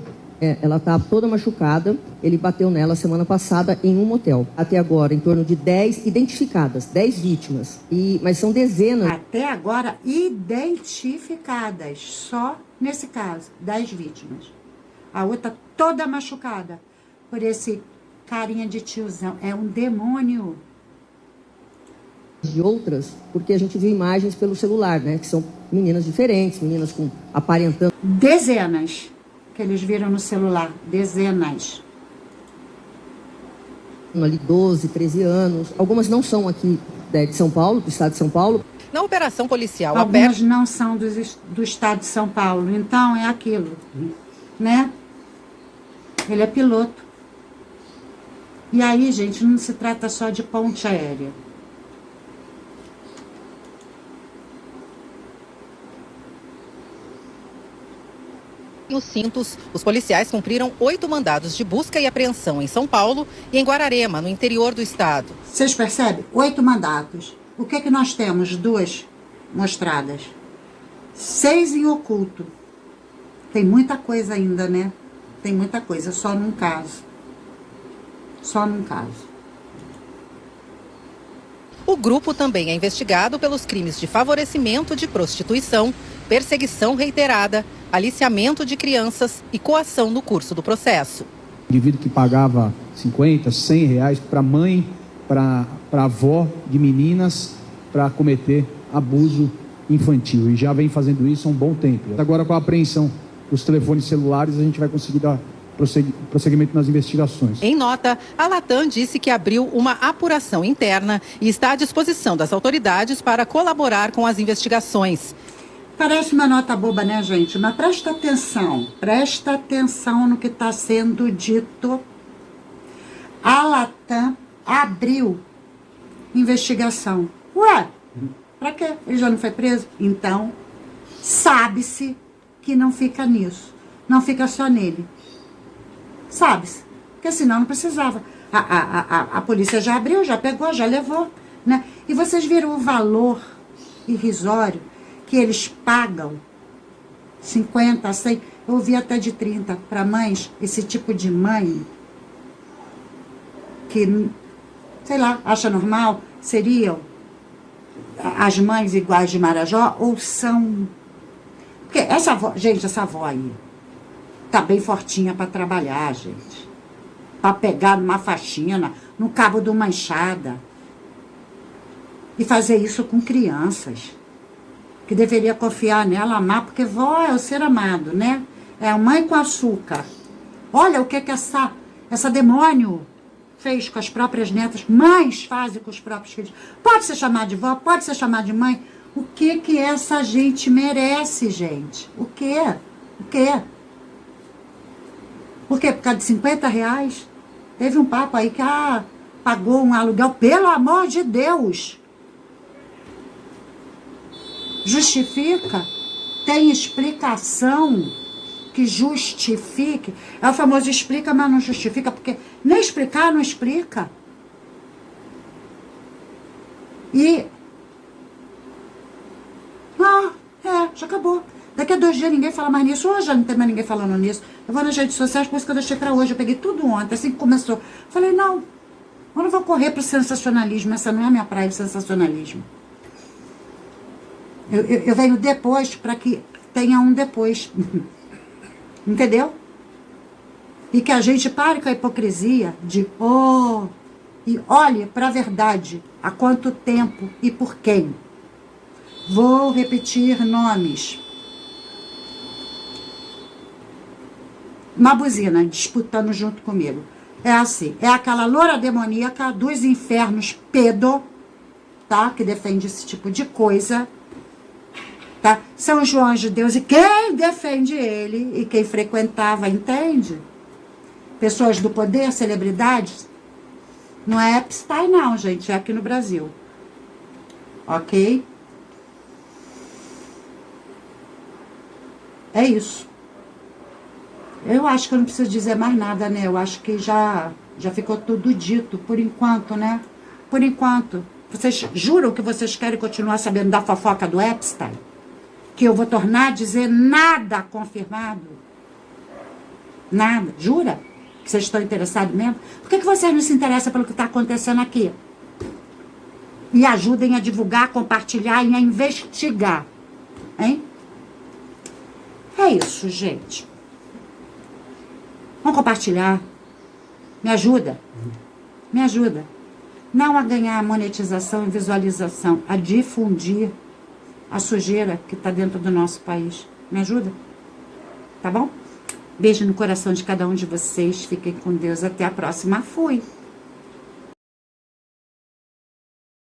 ela está toda machucada, ele bateu nela semana passada em um motel. Até agora, em torno de 10 identificadas, 10 vítimas, mas são dezenas. Até agora, identificadas, só nesse caso, 10 vítimas. A outra toda machucada por esse carinha de tiozão. É um demônio. De outras, porque a gente viu imagens pelo celular, né? Que são meninas diferentes, meninas com aparentando. Dezenas que eles viram no celular. Dezenas. Ali 12, 13 anos. Algumas não são aqui de São Paulo, do estado de São Paulo. Na operação policial algumas não são do estado de São Paulo. Então é aquilo, né? Ele é piloto. E aí, gente, não se trata só de ponte aérea. Nos cintos, os policiais cumpriram 8 mandados de busca e apreensão em São Paulo e em Guararema, no interior do estado. Vocês percebem? 8 mandados. O que nós temos? 2 mostradas. 6 em oculto. Tem muita coisa ainda, né? Tem muita coisa, só num caso. Só num caso. O grupo também é investigado pelos crimes de favorecimento de prostituição, perseguição reiterada, aliciamento de crianças e coação no curso do processo. O indivíduo que pagava 50, 100 reais para a mãe, para a avó de meninas, para cometer abuso infantil. E já vem fazendo isso há um bom tempo. Agora, com a apreensão dos telefones celulares, a gente vai conseguir dar prosseguimento nas investigações. Em nota, a Latam disse que abriu uma apuração interna e está à disposição das autoridades para colaborar com as investigações. Parece uma nota boba, né, gente? Mas presta atenção no que está sendo dito. A Latam abriu investigação. Ué, pra quê? Ele já não foi preso? Então, sabe-se que não fica nisso. Não fica só nele. Sabe-se. Porque senão não precisava. A polícia já abriu, já pegou, já levou, né? E vocês viram o valor irrisório que eles pagam 50, 100, eu ouvi até de 30 para mães, esse tipo de mãe que, sei lá, acha normal, seriam as mães iguais de Marajó, ou são... Porque essa avó, gente, essa avó aí tá bem fortinha para trabalhar, gente. Para pegar numa faxina, no cabo de uma enxada. E fazer isso com crianças. Que deveria confiar nela, amar, porque vó é o ser amado, né? É a mãe com açúcar. Olha o que essa demônio fez com as próprias netas, mães fazem com os próprios filhos. Pode ser chamado de vó, pode ser chamado de mãe. O que essa gente merece, gente? O quê? O quê? Por quê? Por causa de 50 reais? Teve um papo aí que pagou um aluguel, pelo amor de Deus. Justifica? Tem explicação que justifique? É o famoso explica, mas não justifica, porque nem explicar não explica. E... já acabou. Daqui a 2 dias ninguém fala mais nisso. Hoje já não tem mais ninguém falando nisso. Eu vou nas redes sociais, por isso que eu deixei pra hoje. Eu peguei tudo ontem, assim que começou. Falei, não, eu não vou correr pro sensacionalismo. Essa não é a minha praia, o sensacionalismo. Eu venho depois para que tenha um depois. Entendeu? E que a gente pare com a hipocrisia de e olhe para a verdade. Há quanto tempo e por quem? Vou repetir nomes. Uma buzina disputando junto comigo. É assim, é aquela loura demoníaca dos infernos pedo, tá? Que defende esse tipo de coisa. Tá? São João de Deus e quem defende ele e quem frequentava, entende? Pessoas do poder, celebridades. Não é Epstein não, gente, é aqui no Brasil. Ok? É isso. Eu acho que eu não preciso dizer mais nada, né? Eu acho que já ficou tudo dito, por enquanto, né? Por enquanto. Vocês juram que vocês querem continuar sabendo da fofoca do Epstein? Que eu vou tornar a dizer nada confirmado? Nada. Jura? Que vocês estão interessados mesmo? Por que vocês não se interessam pelo que está acontecendo aqui? E ajudem a divulgar, a compartilhar e a investigar. Hein? É isso, gente. Vamos compartilhar. Me ajuda. Me ajuda. Não a ganhar monetização e visualização, a difundir a sujeira que está dentro do nosso país. Me ajuda? Tá bom? Beijo no coração de cada um de vocês. Fiquem com Deus. Até a próxima. Fui.